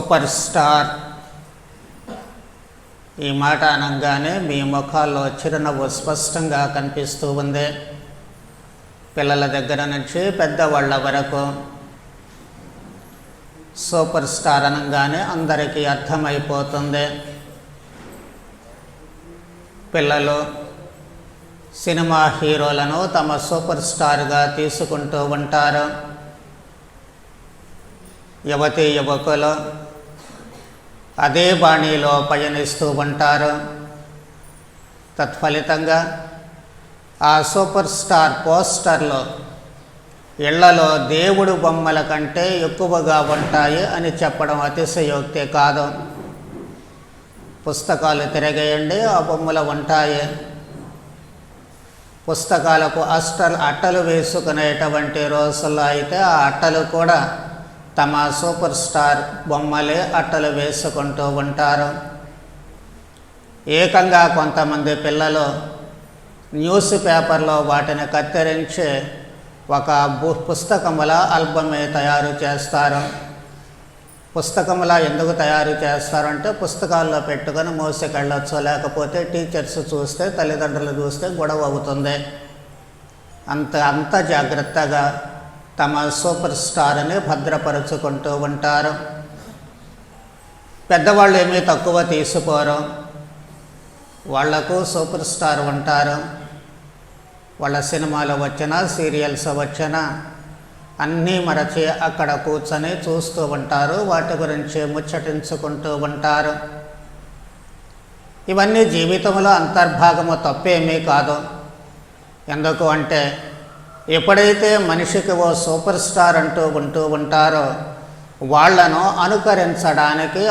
Super star. ఈ మాట అనగానే మీ ముఖాల్లో చిరునవ్వు స్పష్టంగా కనిపిస్తూ ఉంది. పిల్లల దగ్గర నుంచి పెద్దవాళ్ళ వరకు సూపర్ స్టార్ అనగానే అందరికీ అర్థమైపోతుంది. పిల్లలు సినిమా హీరోలను తమ సూపర్ స్టార్గా తీసుకుంటూ ఉంటారు. యువతీ యువకులు అదే బాణీలో పయనిస్తూ ఉంటారు. తత్ఫలితంగా ఆ సూపర్ స్టార్ పోస్టర్లు ఇళ్లలో దేవుడు బొమ్మల కంటే ఎక్కువగా ఉంటాయి అని చెప్పడం అతిశయోక్తి కాదు. పుస్తకాలు తిరగేయండి, ఆ బొమ్మలు ఉంటాయి. పుస్తకాలకు అట్టలు వేసుకునేటువంటి రోజుల్లో అయితే ఆ అట్టలు కూడా తమ సూపర్ స్టార్ బొమ్మలే అట్టలు వేసుకుంటూ ఉంటారు. ఏకంగా కొంతమంది పిల్లలు న్యూస్ పేపర్లో వాటిని కత్తిరించి ఒక పుస్తకముల ఆల్బమే తయారు చేస్తారు. పుస్తకములా ఎందుకు తయారు చేస్తారంటే పుస్తకాల్లో పెట్టుకొని మోసుకెళ్ళొచ్చు, లేకపోతే టీచర్స్ చూస్తే తల్లిదండ్రులు చూస్తే గొడవ అవుతుంది. అంత జాగ్రత్తగా తమ సూపర్ స్టార్ని భద్రపరుచుకుంటూ ఉంటారు. పెద్దవాళ్ళు ఏమీ తక్కువ తీసుకోరు. వాళ్లకు సూపర్ స్టార్ ఉంటారు. వాళ్ళ సినిమాలు వచ్చినా సీరియల్స్ వచ్చినా అన్నీ మరచి అక్కడ కూర్చొని చూస్తూ ఉంటారు. వాటి గురించి ముచ్చటించుకుంటూ ఉంటారు. ఇవన్నీ జీవితంలో అంతర్భాగము, తప్పేమీ కాదు. ఎందుకు అంటే ఎప్పుడైతే మనిషికి ఓ సూపర్ స్టార్ అంటూ ఉంటూ ఉంటారో వాళ్లను అనుసరించడానికి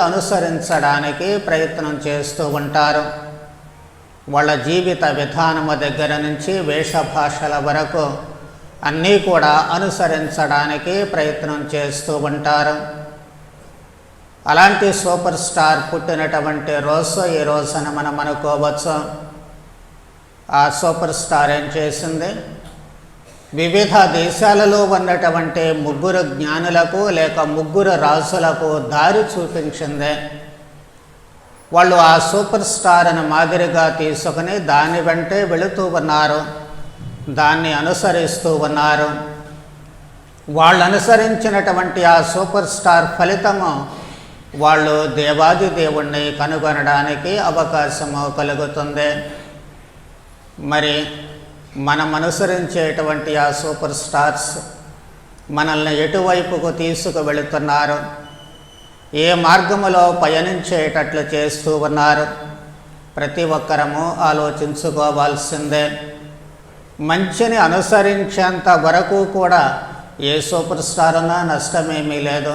ప్రయత్నం చేస్తూ ఉంటారు. వాళ్ళ జీవిత విధానము దగ్గర నుంచి వేషభాషల వరకు అన్నీ కూడా అనుసరించడానికి ప్రయత్నం చేస్తూ ఉంటారు. అలాంటి సూపర్ స్టార్ పుట్టినటువంటి రోజు ఈ రోజున మనం అనుకోవచ్చు. ఆ సూపర్ స్టార్ ఏం చేసింది? వివిధ దేశాలలో ఉన్నటువంటి 3 జ్ఞానులకు లేక 3 రాజులకు దారి చూపించింది. వాళ్ళు ఆ సూపర్ స్టార్ని మాదిరిగా తీసుకుని దాని వెంటే వెళుతూ ఉన్నారు, దాన్ని అనుసరిస్తూ ఉన్నారు. వాళ్ళు అనుసరించినటువంటి ఆ సూపర్ స్టార్ ఫలితము వాళ్ళు దేవాది దేవుణ్ణి కనుగొనడానికి అవకాశము కలుగుతుంది. మరి మనం అనుసరించేటువంటి ఆ సూపర్ స్టార్స్ మనల్ని ఎటువైపుకు తీసుకువెళుతున్నారు, ఏ మార్గములో పయనించేటట్లు చేస్తూ ఉన్నారు? ప్రతి ఒక్కరము ఆలోచించుకోవాల్సిందే. మంచిని అనుసరించేంత వరకు కూడా ఏ సూపర్ స్టార్ అన్నా నష్టమేమీ లేదు.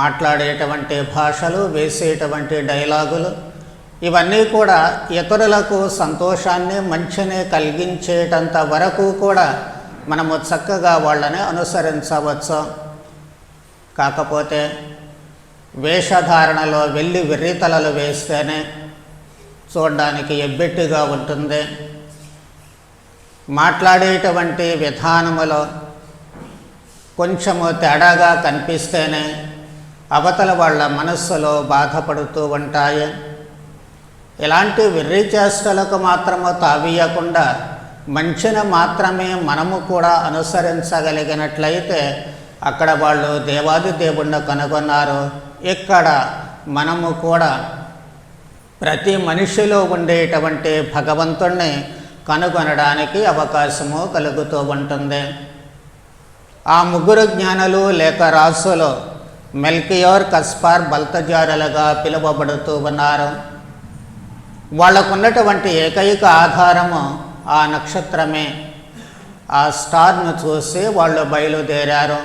మాట్లాడేటువంటి భాషలు, వేసేటువంటి డైలాగులు ఇవన్నీ కూడా ఇతరులకు సంతోషాన్ని, మంచిని కలిగించేటంత వరకు కూడా మనము చక్కగా వాళ్ళని అనుసరించవచ్చు. కాకపోతే వేషధారణలో వెళ్ళి వెర్రితలలు వేస్తేనే చూడడానికి ఎబ్బెట్టుగా ఉంటుంది. మాట్లాడేటువంటి విధానములో కొంచెము తేడాగా కనిపిస్తేనే అవతల వాళ్ళ మనస్సులో బాధపడుతూ ఉంటాయి. ఇలాంటి వెర్రి చేష్టలకు మాత్రము తావీయకుండా మంచిని మాత్రమే మనము కూడా అనుసరించగలిగినట్లయితే అక్కడ వాళ్ళు దేవాది దేవుణ్ణి కనుగొన్నారు. ఇక్కడ మనము కూడా ప్రతి మనిషిలో ఉండేటువంటి భగవంతుణ్ణి కనుగొనడానికి అవకాశము కలుగుతూ ఉంటుంది. ఆ 3 జ్ఞానులు లేక రాజులు మెల్కియోర్, కస్పార్, బల్తజారులుగా పిలువబడుతూ ఉన్నారు. వాళ్లకున్నటువంటి ఏకైక ఆధారము ఆ నక్షత్రమే. ఆ స్టార్ను చూసి వాళ్ళు బయలుదేరారు.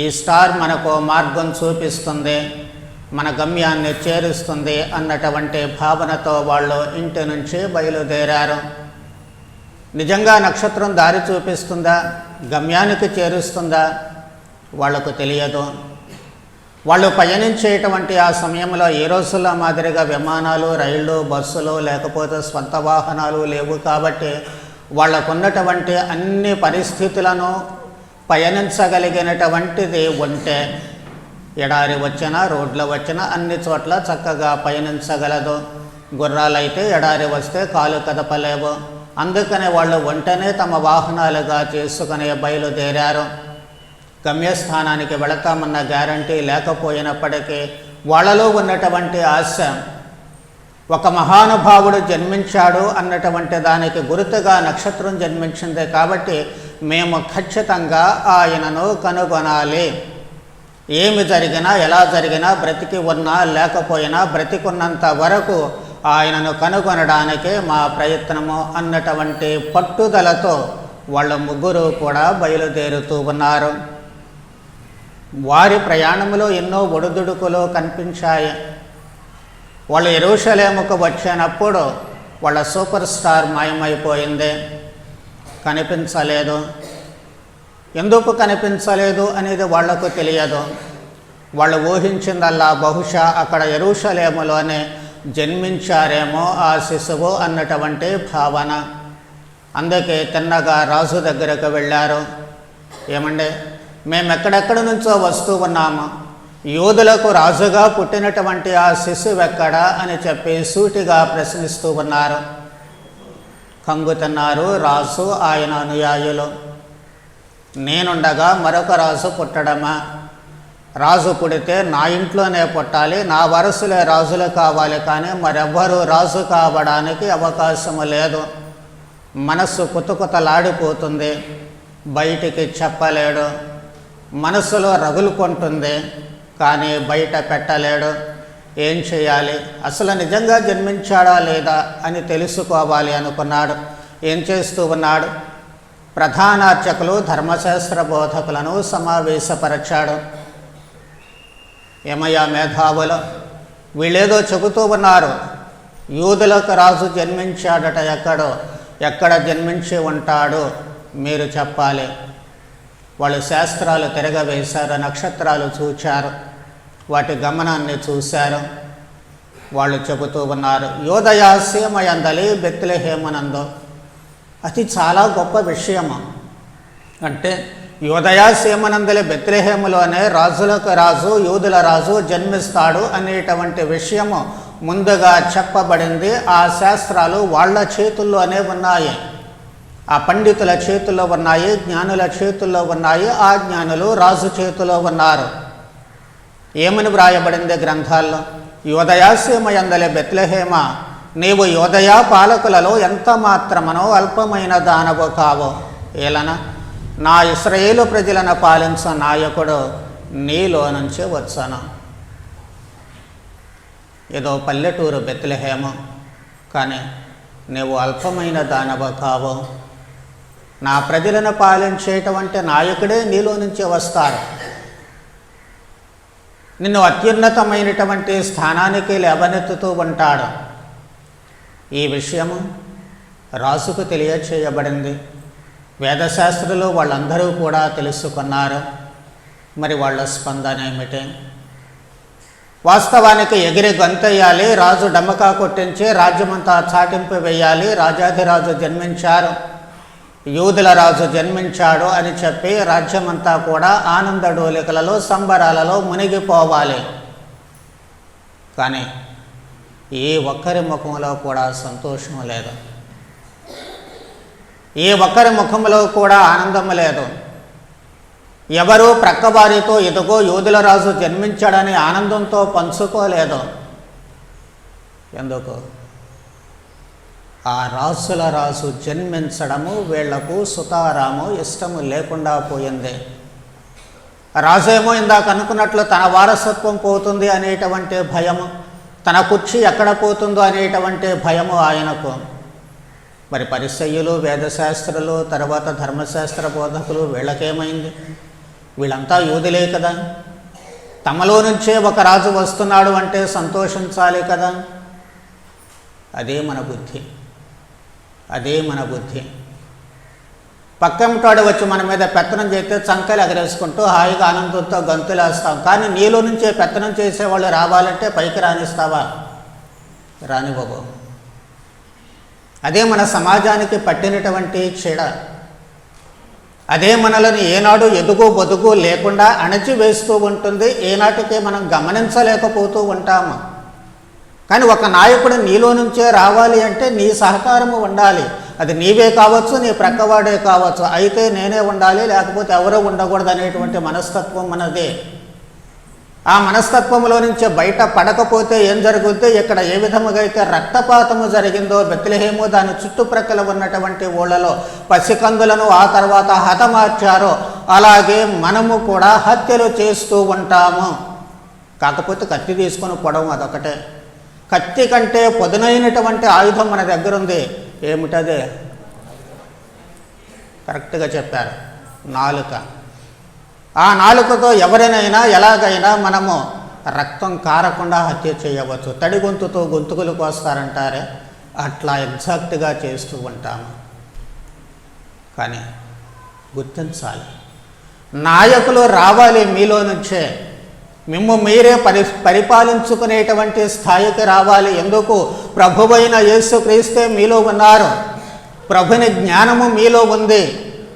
ఈ స్టార్ మనకు మార్గం చూపిస్తుంది, మన గమ్యాన్ని చేరుస్తుంది అన్నటువంటి భావనతో వాళ్ళు ఇంటి నుంచి బయలుదేరారు. నిజంగా నక్షత్రం దారి చూపిస్తుందా, గమ్యానికి చేరుస్తుందా? వాళ్లకు తెలియదు. వాళ్ళు పయనించేటువంటి ఆ సమయంలో ఏ రోజుల్లో మాదిరిగా విమానాలు, రైళ్ళు, బస్సులు లేకపోతే స్వంత వాహనాలు లేవు. కాబట్టి వాళ్ళకున్నటువంటి అన్ని పరిస్థితులను పయనించగలిగినటువంటిది ఉంటే ఎడారి వచ్చినా రోడ్లు వచ్చినా అన్ని చోట్ల చక్కగా పయనించగలదు. గుర్రాలైతే ఎడారి వస్తే కాలు కదపలేవు. అందుకనే వాళ్ళు వెంటనే తమ వాహనాలుగా చేసుకుని బయలుదేరారు. గమ్యస్థానానికి వెళతామన్న గ్యారంటీ లేకపోయినప్పటికీ వాళ్ళలో ఉన్నటువంటి ఆశ, ఒక మహానుభావుడు జన్మించాడు అన్నటువంటి దానికి గుర్తుగా నక్షత్రం జన్మించింది కాబట్టి మేము ఖచ్చితంగా ఆయనను కనుగొనాలి. ఏమి జరిగినా ఎలా జరిగినా, బ్రతికి ఉన్నా లేకపోయినా, బ్రతికున్నంత వరకు ఆయనను కనుగొనడానికే మా ప్రయత్నము అన్నటువంటి పట్టుదలతో వాళ్ళ ముగ్గురు కూడా బయలుదేరుతూ ఉన్నారు. వారి ప్రయాణంలో ఎన్నో ఒడిదుడుకులు కనిపించాయి. వాళ్ళు యెరూషలేముకు వచ్చినప్పుడు వాళ్ళ సూపర్ స్టార్ మాయమైపోయింది, కనిపించలేదు. ఎందుకు కనిపించలేదు అనేది వాళ్లకు తెలియదు. వాళ్ళు ఊహించిందల్లా బహుశా అక్కడ యెరూషలేములోనే జన్మించారేమో ఆ శిశువు అన్నటువంటి భావన. అందుకే తిన్నగా రాజు దగ్గరకు వెళ్ళారు. ఏమండి, మేము ఎక్కడెక్కడి నుంచో వస్తూ ఉన్నాము, యూదులకు రాజుగా పుట్టినటువంటి ఆ శిశువు ఎక్కడా అని చెప్పి సూటిగా ప్రశ్నిస్తూ ఉన్నారు. కంగుతున్నారు రాజు, ఆయన అనుయాయులు. నేనుండగా మరొక రాజు పుట్టడమా? రాజు పుడితే నా ఇంట్లోనే పుట్టాలి, నా వారసులే రాజులు కావాలి, కానీ మరెవ్వరూ రాజు కావడానికి అవకాశము లేదు. మనస్సు కుతకుతలాడిపోతుంది, బయటికి చెప్పలేడు. మనసులో రగులుకుంటుంది, కానీ బయట పెట్టలేడు. ఏం చేయాలి? అసలు నిజంగా జన్మించాడా లేదా అని తెలుసుకోవాలి అనుకున్నాడు. ఏం చేస్తూ ఉన్నాడు? ప్రధానార్చకులు, ధర్మశాస్త్ర బోధకులను సమావేశపరచాడు. ఏమయ్యా మేధావులు, వీళ్ళేదో చెబుతూ ఉన్నారు, యూదులకు రాజు జన్మించాడట. ఎక్కడ జన్మించి ఉంటాడు మీరు చెప్పాలి. వాళ్ళు శాస్త్రాలు తిరగవేశారు, నక్షత్రాలు చూచారు, వాటి గమనాన్ని చూశారు. వాళ్ళు చెబుతూ ఉన్నారు, యోదయ సీమయందలి బెత్లెహేమునందు. అది చాలా గొప్ప విషయము. అంటే యోదయ సీమనందలి బెత్లెహేములోనే రాజులకు రాజు, యూదుల రాజు జన్మిస్తాడు అనేటువంటి విషయము ముందుగా చెప్పబడింది. ఆ శాస్త్రాలు వాళ్ళ చేతుల్లోనే ఉన్నాయి, ఆ పండితుల చేతుల్లో ఉన్నాయి, జ్ఞానుల చేతుల్లో ఉన్నాయి. ఆ జ్ఞానులు రాజు చేతిలో ఉన్నారు. ఏమని వ్రాయబడింది గ్రంథాల్లో? యోదయ సీమయందలి బెత్లెహేమ, నీవు యోదయ పాలకులలో ఎంత మాత్రమనో అల్పమైన దానవు కావు. ఏలన నా ఇశ్రాయేలు ప్రజలను పాలించు నాయకుడు నీలో నుంచి వచ్చాను. ఏదో పల్లెటూరు బెత్లెహేము, కానీ నీవు అల్పమైన దానవు కావు. నా ప్రజలను పాలించేటువంటి నాయకుడే నీలో నుంచి వస్తారు. నిన్ను అత్యున్నతమైనటువంటి స్థానానికి లేవనెత్తుతూ ఉంటాడు. ఈ విషయము రాజుకు తెలియచేయబడింది. వేదశాస్త్రులు వాళ్ళందరూ కూడా తెలుసుకున్నారు. మరి వాళ్ళ స్పందన ఏమిటి? వాస్తవానికి ఎగిరి గంతెయ్యాలి, రాజు డమ్మకా కొట్టించి రాజ్యమంతా చాటింపు వేయాలి, రాజాధిరాజు జన్మించారు, యూదుల రాజు జన్మించాడు అని చెప్పి రాజ్యమంతా కూడా ఆనందడోలికలలో సంబరాలలో మునిగిపోవాలి. కానీ ఏ ఒక్కరి ముఖంలో కూడా సంతోషం లేదు, ఏ ఒక్కరి ముఖంలో కూడా ఆనందం లేదు. ఎవరూ ప్రక్కవారితో ఇదిగో యూదుల రాజు జన్మించాడని ఆనందంతో పంచుకోలేదు. ఎందుకు? ఆ రాజుల రాజు జన్మించడము వీళ్లకు సుతారాము ఇష్టము లేకుండా పోయింది. రాజేమో ఇందాక అనుకున్నట్లు తన వారసత్వం పోతుంది అనేటువంటి భయము, తన కుర్చీ ఎక్కడ పోతుందో అనేటువంటి భయము ఆయనకు. మరి పరిసయ్యులు, వేదశాస్త్రులు, తర్వాత ధర్మశాస్త్ర బోధకులు వీళ్ళకేమైంది? వీళ్ళంతా యూదులే కదా, తమలో నుంచే ఒక రాజు వస్తున్నాడు అంటే సంతోషించాలి కదా. అదే మన బుద్ధి, అదే మన బుద్ధి. పక్కంటాడు వచ్చి మన మీద పెత్తనం చేస్తే చంకలు ఎగరేసుకుంటూ హాయిగా ఆనందంతో గంతులేస్తాం. కానీ నీలో నుంచే పెత్తనం చేసేవాళ్ళు రావాలంటే పైకి రానిస్తావా? రానివ్వవు. అదే మన సమాజానికి పట్టినటువంటి చెడ. అదే మనలను ఏనాడు ఎదుగు బొదుగు లేకుండా అణచివేస్తూ ఉంటుంది. ఏనాటికే మనం గమనించలేకపోతూ ఉంటాము. కానీ ఒక నాయకుడు నీలో నుంచే రావాలి అంటే నీ సహకారము ఉండాలి. అది నీవే కావచ్చు, నీ ప్రక్కవాడే కావచ్చు. అయితే నేనే ఉండాలి, లేకపోతే ఎవరో ఉండకూడదు అనేటువంటి మనస్తత్వం మనదే. ఆ మనస్తత్వంలో నుంచి బయట పడకపోతే ఏం జరుగుద్ది? ఇక్కడ ఏ విధముగా అయితే రక్తపాతము జరిగిందో బెత్లెహేము దాని చుట్టుప్రక్కల ఉన్నటువంటి ఊళ్ళలో పసికందులను ఆ తర్వాత హతమార్చారో, అలాగే మనము కూడా హత్యలు చేస్తూ ఉంటాము. కాకపోతే కత్తి తీసుకొని పొడవు అదొకటే. కత్తి కంటే పదునైనటువంటి ఆయుధం మన దగ్గర ఉంది. ఏమిటదే? కరెక్ట్గా చెప్పారు, నాలుక. ఆ నాలుకతో ఎవరినైనా ఎలాగైనా మనము రక్తం కారకుండా హత్య చేయవచ్చు. తడి గొంతుతో గొంతుకులు కోస్తారంటారే, అట్లా ఎగ్జాక్ట్గా చేస్తూ ఉంటాము. కానీ గుర్తించాలి, నాయకులు రావాలి మీలో నుంచే. మిమ్ము మీరే పరిపాలించుకునేటువంటి స్థాయికి రావాలి. ఎందుకు? ప్రభువైన యేసుక్రీస్తే మీలో ఉన్నారు. ప్రభుని జ్ఞానము మీలో ఉంది,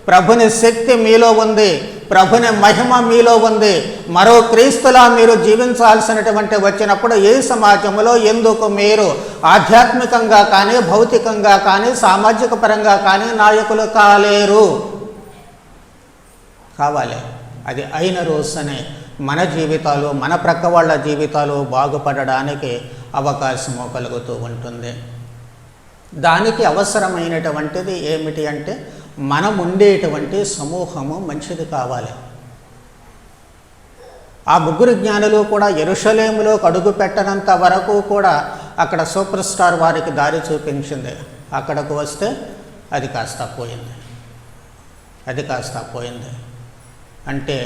ప్రభుని శక్తి మీలో ఉంది, ప్రభుని మహిమ మీలో ఉంది. మరో క్రీస్తులా మీరు జీవించాల్సినటువంటి వచ్చినప్పుడు ఈ సమాజంలో ఎందుకు మీరు ఆధ్యాత్మికంగా కానీ, భౌతికంగా కానీ, సామాజిక పరంగా కానీ నాయకులు కాలేరు? కావాలి. అది అయిన రోజునే మన జీవితాలు, మన ప్రక్క వాళ్ళ జీవితాలు బాగుపడడానికి అవకాశము కలుగుతూ ఉంటుంది. దానికి అవసరమైనటువంటిది ఏమిటి అంటే మనం ఉండేటువంటి సమూహము మంచిది కావాలి. ఆ ముగ్గురు జ్ఞానులు కూడా యెరూషలేములో అడుగు పెట్టనంత వరకు కూడా అక్కడ సూపర్ స్టార్ వారికి దారి చూపించింది. అక్కడకు వస్తే అది కాస్త పోయింది. అంటే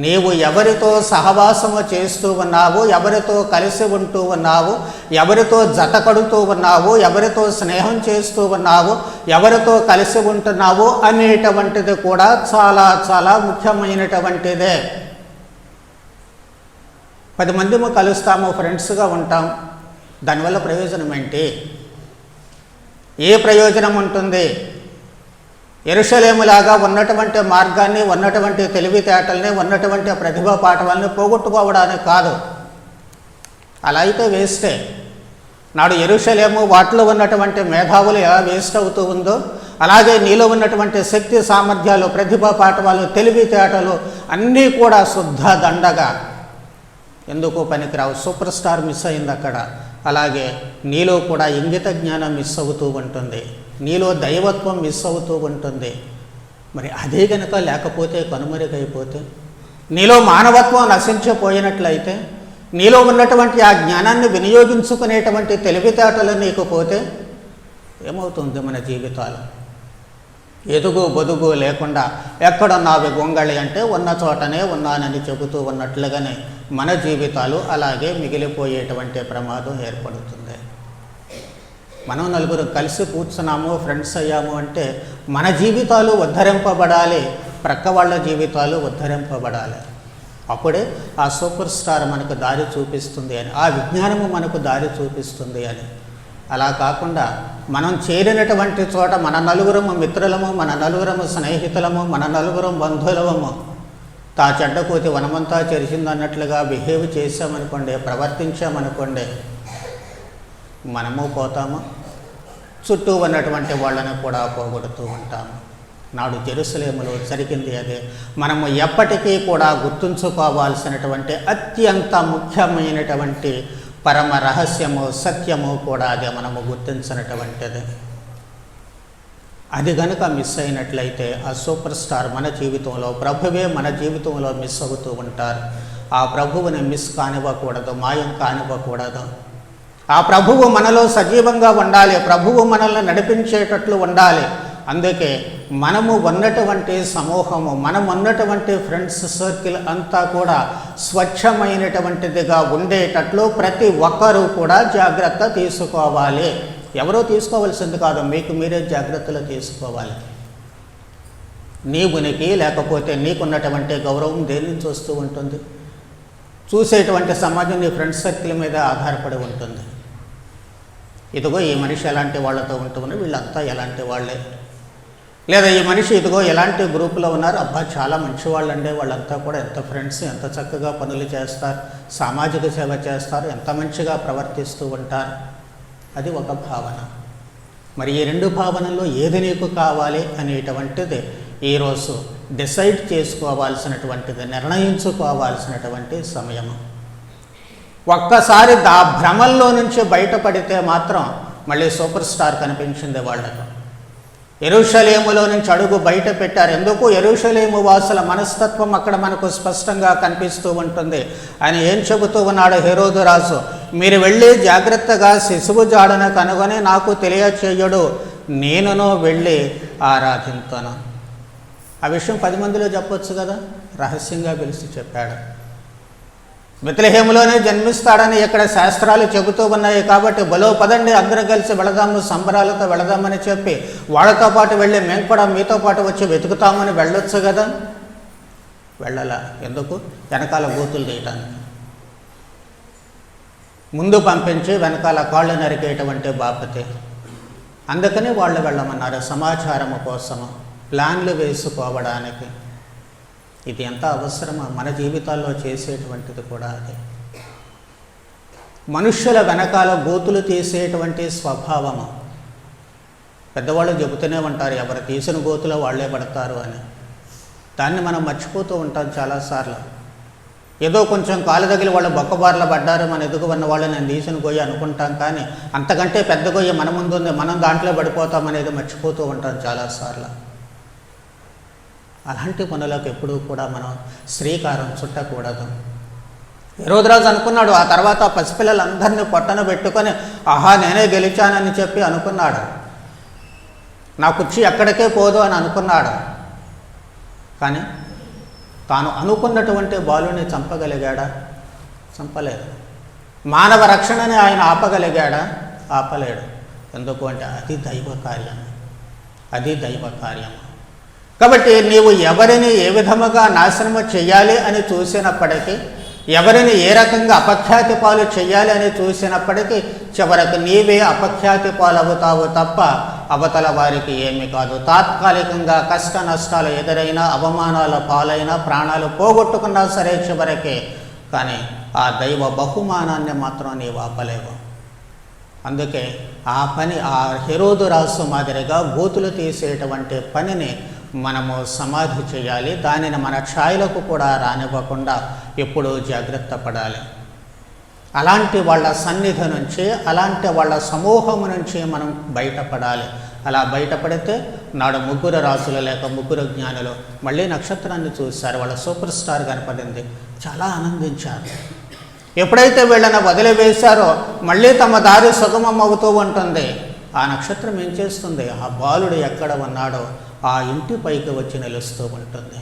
నీవు ఎవరితో సహవాసము చేస్తూ ఉన్నావు, ఎవరితో కలిసి ఉంటూ ఉన్నావు, ఎవరితో జత కడుతూ ఉన్నావు, ఎవరితో స్నేహం చేస్తూ ఉన్నావు, ఎవరితో కలిసి ఉంటున్నావు అనేటువంటిది కూడా చాలా చాలా ముఖ్యమైనటువంటిదే. 10 మందిము కలుస్తాము, ఫ్రెండ్స్గా ఉంటాం. దానివల్ల ప్రయోజనం ఏంటి? ఏ ప్రయోజనం ఉంటుంది? యెరూషలేములాగా ఉన్నటువంటి మార్గాన్ని, ఉన్నటువంటి తెలివితేటల్ని, ఉన్నటువంటి ప్రతిభా పాఠవాల్ని పోగొట్టుకోవడానికి కాదు. అలా అయితే వేస్టే. నాడు యెరూషలేము వాటిలో ఉన్నటువంటి మేధావులు ఎలా వేస్ట్ అవుతూ ఉందో, అలాగే నీలో ఉన్నటువంటి శక్తి సామర్థ్యాలు, ప్రతిభా పాఠవాలు, తెలివితేటలు అన్నీ కూడా శుద్ధ దండగా ఎందుకు పనికిరావు. సూపర్ స్టార్ మిస్ అయింది అక్కడ. అలాగే నీలో కూడా ఇంగిత జ్ఞానం మిస్ అవుతూ ఉంటుంది, నీలో దైవత్వం మిస్ అవుతూ ఉంటుంది. మరి అదే కనుక లేకపోతే, కనుమరుగైపోతే, నీలో మానవత్వం నశించిపోయినట్లయితే, నీలో ఉన్నటువంటి ఆ జ్ఞానాన్ని వినియోగించుకునేటువంటి తెలివితేటలు నీకు పోతే ఏమవుతుంది? మన జీవితాలు ఎదుగు బొదుగు లేకుండా ఎక్కడున్నావి గొంగళి అంటే ఉన్న చోటనే ఉన్నానని చెబుతూ ఉన్నట్లుగానే మన జీవితాలు అలాగే మిగిలిపోయేటువంటి ప్రమాదం ఏర్పడుతుంది. మనం నలుగురు కలిసి కూర్చున్నాము, ఫ్రెండ్స్ అయ్యాము అంటే మన జీవితాలు ఉద్ధరింపబడాలి, ప్రక్క వాళ్ళ జీవితాలు ఉద్ధరింపబడాలి. అప్పుడే ఆ సూపర్ స్టార్ మనకు దారి చూపిస్తుంది అని, ఆ విజ్ఞానము మనకు దారి చూపిస్తుంది అని. అలా కాకుండా మనం చేరినటువంటి చోట మన నలుగురము మిత్రులము, మన నలుగురము స్నేహితులము, మన నలుగురం బంధువులము తా చెడ్డకోతి వనమంతా చెరిచిందన్నట్లుగా బిహేవ్ చేసామనుకోండి, ప్రవర్తించామనుకోండి, మనము పోతాము, చుట్టూ ఉన్నటువంటి వాళ్ళని కూడా పోగొడుతూ ఉంటాము. నాడు యెరూషలేములో జరిగింది అదే. మనము ఎప్పటికీ కూడా గుర్తుంచుకోవాల్సినటువంటి అత్యంత ముఖ్యమైనటువంటి పరమ రహస్యము, సత్యము కూడా అదే. మనము గుర్తించినటువంటిది అది కనుక మిస్ అయినట్లయితే ఆ సూపర్ స్టార్ మన జీవితంలో, ప్రభువే మన జీవితంలో మిస్ అవుతూ ఉంటారు. ఆ ప్రభువుని మిస్ కానివ్వకూడదు, మాయం కానివ్వకూడదు. ఆ ప్రభువు మనలో సజీవంగా ఉండాలి, ప్రభువు మనల్ని నడిపించేటట్లు ఉండాలి. అందుకే మనము ఉన్నటువంటి సమూహము, మనం ఉన్నటువంటి ఫ్రెండ్స్ సర్కిల్ అంతా కూడా స్వచ్ఛమైనటువంటిదిగా ఉండేటట్లు ప్రతి ఒక్కరూ కూడా జాగ్రత్త తీసుకోవాలి. ఎవరో తీసుకోవాల్సింది కాదు, మీకు మీరే జాగ్రత్తలు తీసుకోవాలి. నీ ఉనికి లేకపోతే నీకున్నటువంటి గౌరవం దేని నుంచి వస్తూ ఉంటుంది? చూసేటువంటి సమాజం నీ ఫ్రెండ్స్ సర్కిల్ మీద ఆధారపడి ఉంటుంది. ఇదిగో ఈ మనిషి ఎలాంటి వాళ్ళతో ఉంటున్నారు, వీళ్ళంతా ఎలాంటి వాళ్ళే. లేదా ఈ మనిషి ఇదిగో ఎలాంటి గ్రూపులో ఉన్నారు, అబ్బా చాలా మంచివాళ్ళు అండి, వాళ్ళంతా కూడా ఎంత ఫ్రెండ్స్, ఎంత చక్కగా పనులు చేస్తారు, సామాజిక సేవ చేస్తారు, ఎంత మంచిగా ప్రవర్తిస్తూ ఉంటారు. అది ఒక భావన. మరి ఈ రెండు భావనల్లో ఏది నీకు కావాలి అనేటువంటిది ఈరోజు డిసైడ్ చేసుకోవాల్సినటువంటిది, నిర్ణయించుకోవాల్సినటువంటి సమయము. ఒక్కసారి ఆ భ్రమల్లో నుంచి బయటపడితే మాత్రం మళ్ళీ సూపర్ స్టార్ కనిపించింది వాళ్ళకు. యెరూషలేములో నుంచి అడుగు బయట పెట్టారు. ఎందుకు? యెరూషలేము వాసుల మనస్తత్వం అక్కడ మనకు స్పష్టంగా కనిపిస్తూ ఉంటుంది. ఆయన ఏం చెబుతూ ఉన్నాడు హెరోదు రాజు, మీరు వెళ్ళి జాగ్రత్తగా శిశువు జాడను కనుగొని నాకు తెలియచేయడు, నేనును వెళ్ళి ఆరాధింతును. ఆ విషయం 10 మందిలో చెప్పొచ్చు కదా, రహస్యంగా పిలిచి చెప్పాడు. బెత్లెహేములోనే జన్మిస్తాడని ఇక్కడ శాస్త్రాలు చెబుతూ ఉన్నాయి కాబట్టి బలో పదండి అందరూ కలిసి వెళదాము, సంబరాలతో వెళదామని చెప్పి వాళ్ళతో పాటు వెళ్ళి మేము కూడా మీతో పాటు వచ్చి వెతుకుతామని వెళ్ళొచ్చు కదా. వెళ్ళాలా? ఎందుకు? వెనకాల బూతులు తీయటానికి. ముందు పంపించి వెనకాల కాళ్ళు నరికేటువంటి బాపతే. అందుకని వాళ్ళు వెళ్ళమన్నారు, సమాచారము కోసము, ప్లాన్లు వేసుకోవడానికి. ఇది ఎంత అవసరమో మన జీవితాల్లో చేసేటువంటిది కూడా అదే. మనుష్యుల వెనకాల గోతులు తీసేటువంటి స్వభావము. పెద్దవాళ్ళు చెబుతూనే ఉంటారు, ఎవరు తీసిన గోతులో వాళ్ళే పడతారు అని. దాన్ని మనం మర్చిపోతూ ఉంటాం చాలాసార్లు. ఏదో కొంచెం కాలు తగిలి వాళ్ళు బొక్కబార్ల పడ్డారు, మన ఎదుగు ఉన్న వాళ్ళు నేను తీసిన గొయ్యి అనుకుంటాం, కానీ అంతకంటే పెద్ద గొయ్యి మన ముందు ఉంది, మనం దాంట్లో పడిపోతాం అనేది మర్చిపోతూ ఉంటాం చాలాసార్లు. అలాంటి పనులకు ఎప్పుడూ కూడా మనం శ్రీకారం చుట్టకూడదు. హెరోదురాజు అనుకున్నాడు, ఆ తర్వాత పసిపిల్లలందరినీ పొట్టన పెట్టుకొని ఆహా నేనే గెలిచానని చెప్పి అనుకున్నాడు, నా కుర్చీ ఎక్కడికే పోదు అని అనుకున్నాడు. కానీ తాను అనుకున్నటువంటి బాలుని చంపగలిగాడా? చంపలేదు. మానవ రక్షణని ఆయన ఆపగలిగాడా? ఆపలేడు. ఎందుకు అంటే అది దైవ కార్యం, అది దైవ కార్యం. కాబట్టి నీవు ఎవరిని ఏ విధముగా నాశనము చెయ్యాలి అని చూసినప్పటికీ, ఎవరిని ఏ రకంగా అపఖ్యాతి పాలు చెయ్యాలి అని చూసినప్పటికీ చివరకు నీవే అపఖ్యాతి పాలవుతావు తప్ప అవతల వారికి ఏమీ కాదు. తాత్కాలికంగా కష్ట నష్టాలు ఎదురైనా, అవమానాల పాలైనా, ప్రాణాలు పోగొట్టుకున్నా సరే చివరికి, కానీ ఆ దైవ బహుమానాన్ని మాత్రం నీవు ఆపలేవు. అందుకే ఆ పని, ఆ హెరోదు రాజు మాదిరిగా గోతులు తీసేటువంటి పనిని మనము సమాధి చేయాలి. దానిని మన ఛాయలకు కూడా రానివ్వకుండా ఎప్పుడూ జాగ్రత్త పడాలి. అలాంటి వాళ్ళ సన్నిధి నుంచి, అలాంటి వాళ్ళ సమూహం నుంచి మనం బయటపడాలి. అలా బయటపడితే నాడు 3 రాజులు లేక 3 జ్ఞానులు మళ్ళీ నక్షత్రాన్ని చూశారు. వాళ్ళ సూపర్ స్టార్ కనపడింది, చాలా ఆనందించారు. ఎప్పుడైతే వీళ్ళని వదిలివేశారో మళ్ళీ తమ దారి సుగమం అవుతూ ఉంటుంది. ఆ నక్షత్రం ఏం చేస్తుంది? ఆ బాలుడు ఎక్కడ ఉన్నాడో ఆ ఇంటి పైకి వచ్చి నిలుస్తూ ఉంటుంది.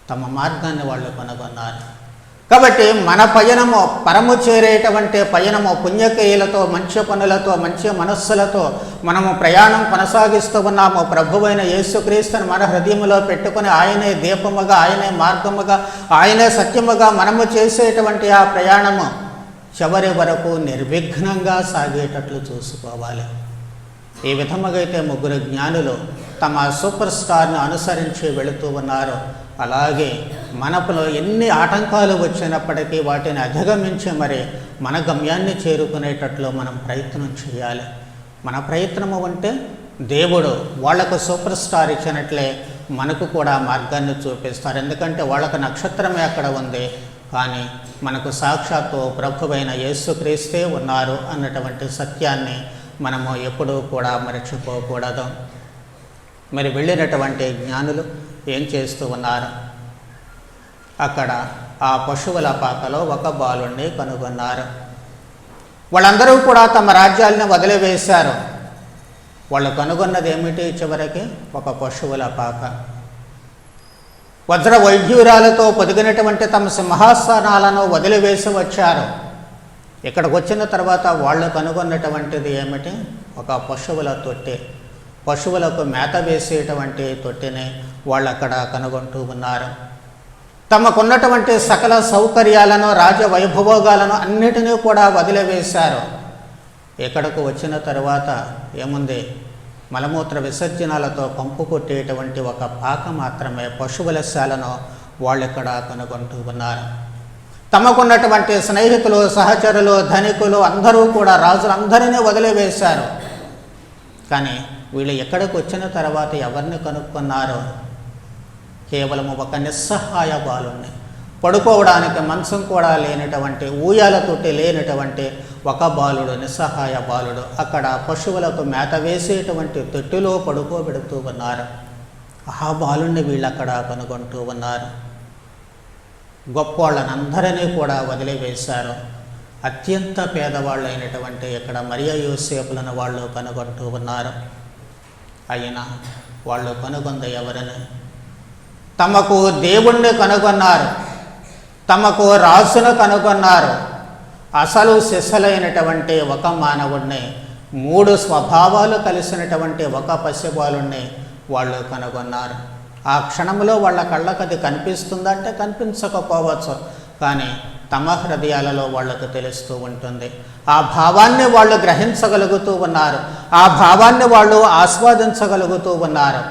తమ మార్గాన్ని వాళ్ళు కనుగొన్నారు. కాబట్టి మన పయనము పరము చేరేటువంటి పయనము పుణ్యక్రియలతో, మంచి పనులతో, మంచి మనస్సులతో మనము ప్రయాణం కొనసాగిస్తూ ఉన్నాము. ప్రభువైన యేసుక్రీస్తుని మన హృదయంలో పెట్టుకుని ఆయనే దీపముగా, ఆయనే మార్గముగా, ఆయనే సత్యముగా మనము చేసేటువంటి ఆ ప్రయాణము చివరి వరకు నిర్విఘ్నంగా సాగేటట్లు చూసుకోవాలి. ఈ విధముగా అయితే 3 జ్ఞానులు తమ సూపర్ స్టార్ను అనుసరించి వెళుతూ ఉన్నారు. అలాగే మనలో ఎన్ని ఆటంకాలు వచ్చినప్పటికీ వాటిని అధిగమించి మరి మన గమ్యాన్ని చేరుకునేటట్లు మనం ప్రయత్నం చేయాలి. మన ప్రయత్నము అంటే దేవుడు వాళ్లకు సూపర్ స్టార్ ఇచ్చినట్లే మనకు కూడా మార్గాన్ని చూపిస్తారు. ఎందుకంటే వాళ్ళకు నక్షత్రమే అక్కడ ఉంది, కానీ మనకు సాక్షాత్తు ప్రభువైన యేసుక్రీస్తే ఉన్నారు అన్నటువంటి సత్యాన్ని మనము ఎప్పుడూ కూడా మరచిపోకూడదు. మరి వెళ్ళినటువంటి జ్ఞానులు ఏం చేస్తూ ఉన్నారు? అక్కడ ఆ పశువుల పాకలో ఒక బాలుణ్ణి కనుగొన్నారు. వాళ్ళందరూ కూడా తమ రాజ్యాలను వదిలివేశారు. వాళ్ళు కనుగొన్నది ఏమిటి? చివరికి ఒక పశువుల పాక. వజ్ర వైఢ్యూరాలతో పొదిగినటువంటి తమ సింహాసనాలను వదిలివేసి వచ్చారు. ఇక్కడికి వచ్చిన తర్వాత వాళ్ళు కనుగొన్నటువంటిది ఏమిటి? ఒక పశువుల తొట్టి. పశువులకు మేత వేసేటువంటి తొట్టిని వాళ్ళు అక్కడ కనుగొంటూ ఉన్నారు. తమకున్నటువంటి సకల సౌకర్యాలను, రాజవైభోగాలను అన్నిటినీ కూడా వదిలివేశారు. ఇక్కడకు వచ్చిన తర్వాత ఏముంది? మలమూత్ర విసర్జనాలతో కంపు కొట్టేటువంటి ఒక పాక మాత్రమే పశువుల శాలను వాళ్ళు ఇక్కడ కనుగొంటూ ఉన్నారు. తమకున్నటువంటి స్నేహితులు, సహచరులు, ధనికులు అందరూ కూడా రాజులందరినీ వదిలివేశారు. కానీ వీళ్ళు ఎక్కడికి వచ్చిన తర్వాత ఎవరిని కనుక్కున్నారు? కేవలం ఒక నిస్సహాయ బాలుణ్ణి, పడుకోవడానికి మంచం కూడా లేనటువంటి, ఊయాల తొట్టి లేనటువంటి ఒక బాలుడు, నిస్సహాయ బాలుడు అక్కడ పశువులకు మేత వేసేటువంటి తొట్టిలో పడుకోబెడుతూ ఉన్నారు. ఆ బాలుణ్ణి వీళ్ళు అక్కడ కనుగొంటూ ఉన్నారు. గొప్పవాళ్ళనందరినీ కూడా వదిలివేశారు. అత్యంత పేదవాళ్ళైనటువంటి ఇక్కడ మరియ యోసేపులను వాళ్ళు కనుగొంటూ ఉన్నారు. అయినా వాళ్ళు కనుగొంద ఎవరని? తమకు దేవుణ్ణి కనుగొన్నారు, తమకు రాజును కనుగొన్నారు. అసలు సిసలైనటువంటి ఒక మానవుడిని, 3 స్వభావాలు కలిసినటువంటి ఒక పసిబాలుణ్ణి వాళ్ళు కనుగొన్నారు. ఆ క్షణంలో వాళ్ళ కళ్ళకు అది కనిపిస్తుందంటే కనిపించకపోవచ్చు, కానీ తమ హృదయాలలో వాళ్ళకు తెలుస్తూ ఉంటుంది. ఆ భావాన్ని వాళ్ళు గ్రహించగలుగుతూ ఉన్నారు. ఆ భావాన్ని వాళ్ళు ఆస్వాదించగలుగుతూ ఉన్నారు.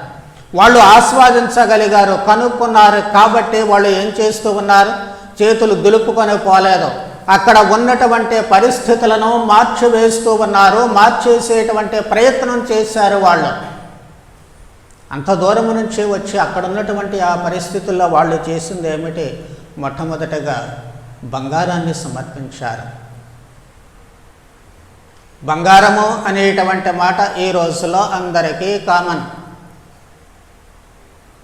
వాళ్ళు ఆస్వాదించగలిగారు, కనుక్కున్నారు. కాబట్టి వాళ్ళు ఏం చేస్తూ ఉన్నారు? చేతులు దులుపుకొని పోలేదు. అక్కడ ఉన్నటువంటి పరిస్థితులను మార్చివేస్తూ ఉన్నారు, మార్చేసేటువంటి ప్రయత్నం చేశారు వాళ్ళు. అంత దూరం నుంచి వచ్చి అక్కడ ఉన్నటువంటి ఆ పరిస్థితుల్లో వాళ్ళు చేసింది ఏమిటి? మొట్టమొదటగా బంగారాన్ని సమర్పించారు. బంగారము అనేటువంటి మాట ఈ రోజులో అందరికీ కామన్.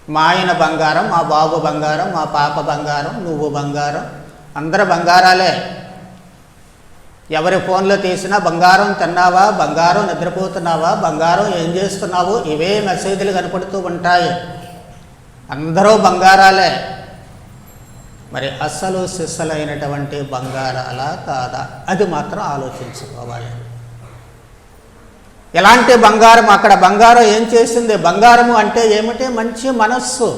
మా ఆయన బంగారం, మా బాబు బంగారం, మా పాప బంగారం, నువ్వు బంగారం, అందరూ బంగారాలే. ఎవరి ఫోన్లో తీసినా బంగారం తిన్నావా, బంగారం నిద్రపోతున్నావా, బంగారం ఏం చేస్తున్నావు, ఇవే మెసేజ్లు కనపడుతూ ఉంటాయి. అందరూ బంగారాలే. మరి అసలు సిస్సలైనటువంటి బంగారాలా కాదా? అది మాత్రం ఆలోచించుకోవాలి. ఎలాంటి బంగారం? అక్కడ బంగారం ఏం చేసింది? బంగారము అంటే ఏమిటి? మంచి మనస్సు.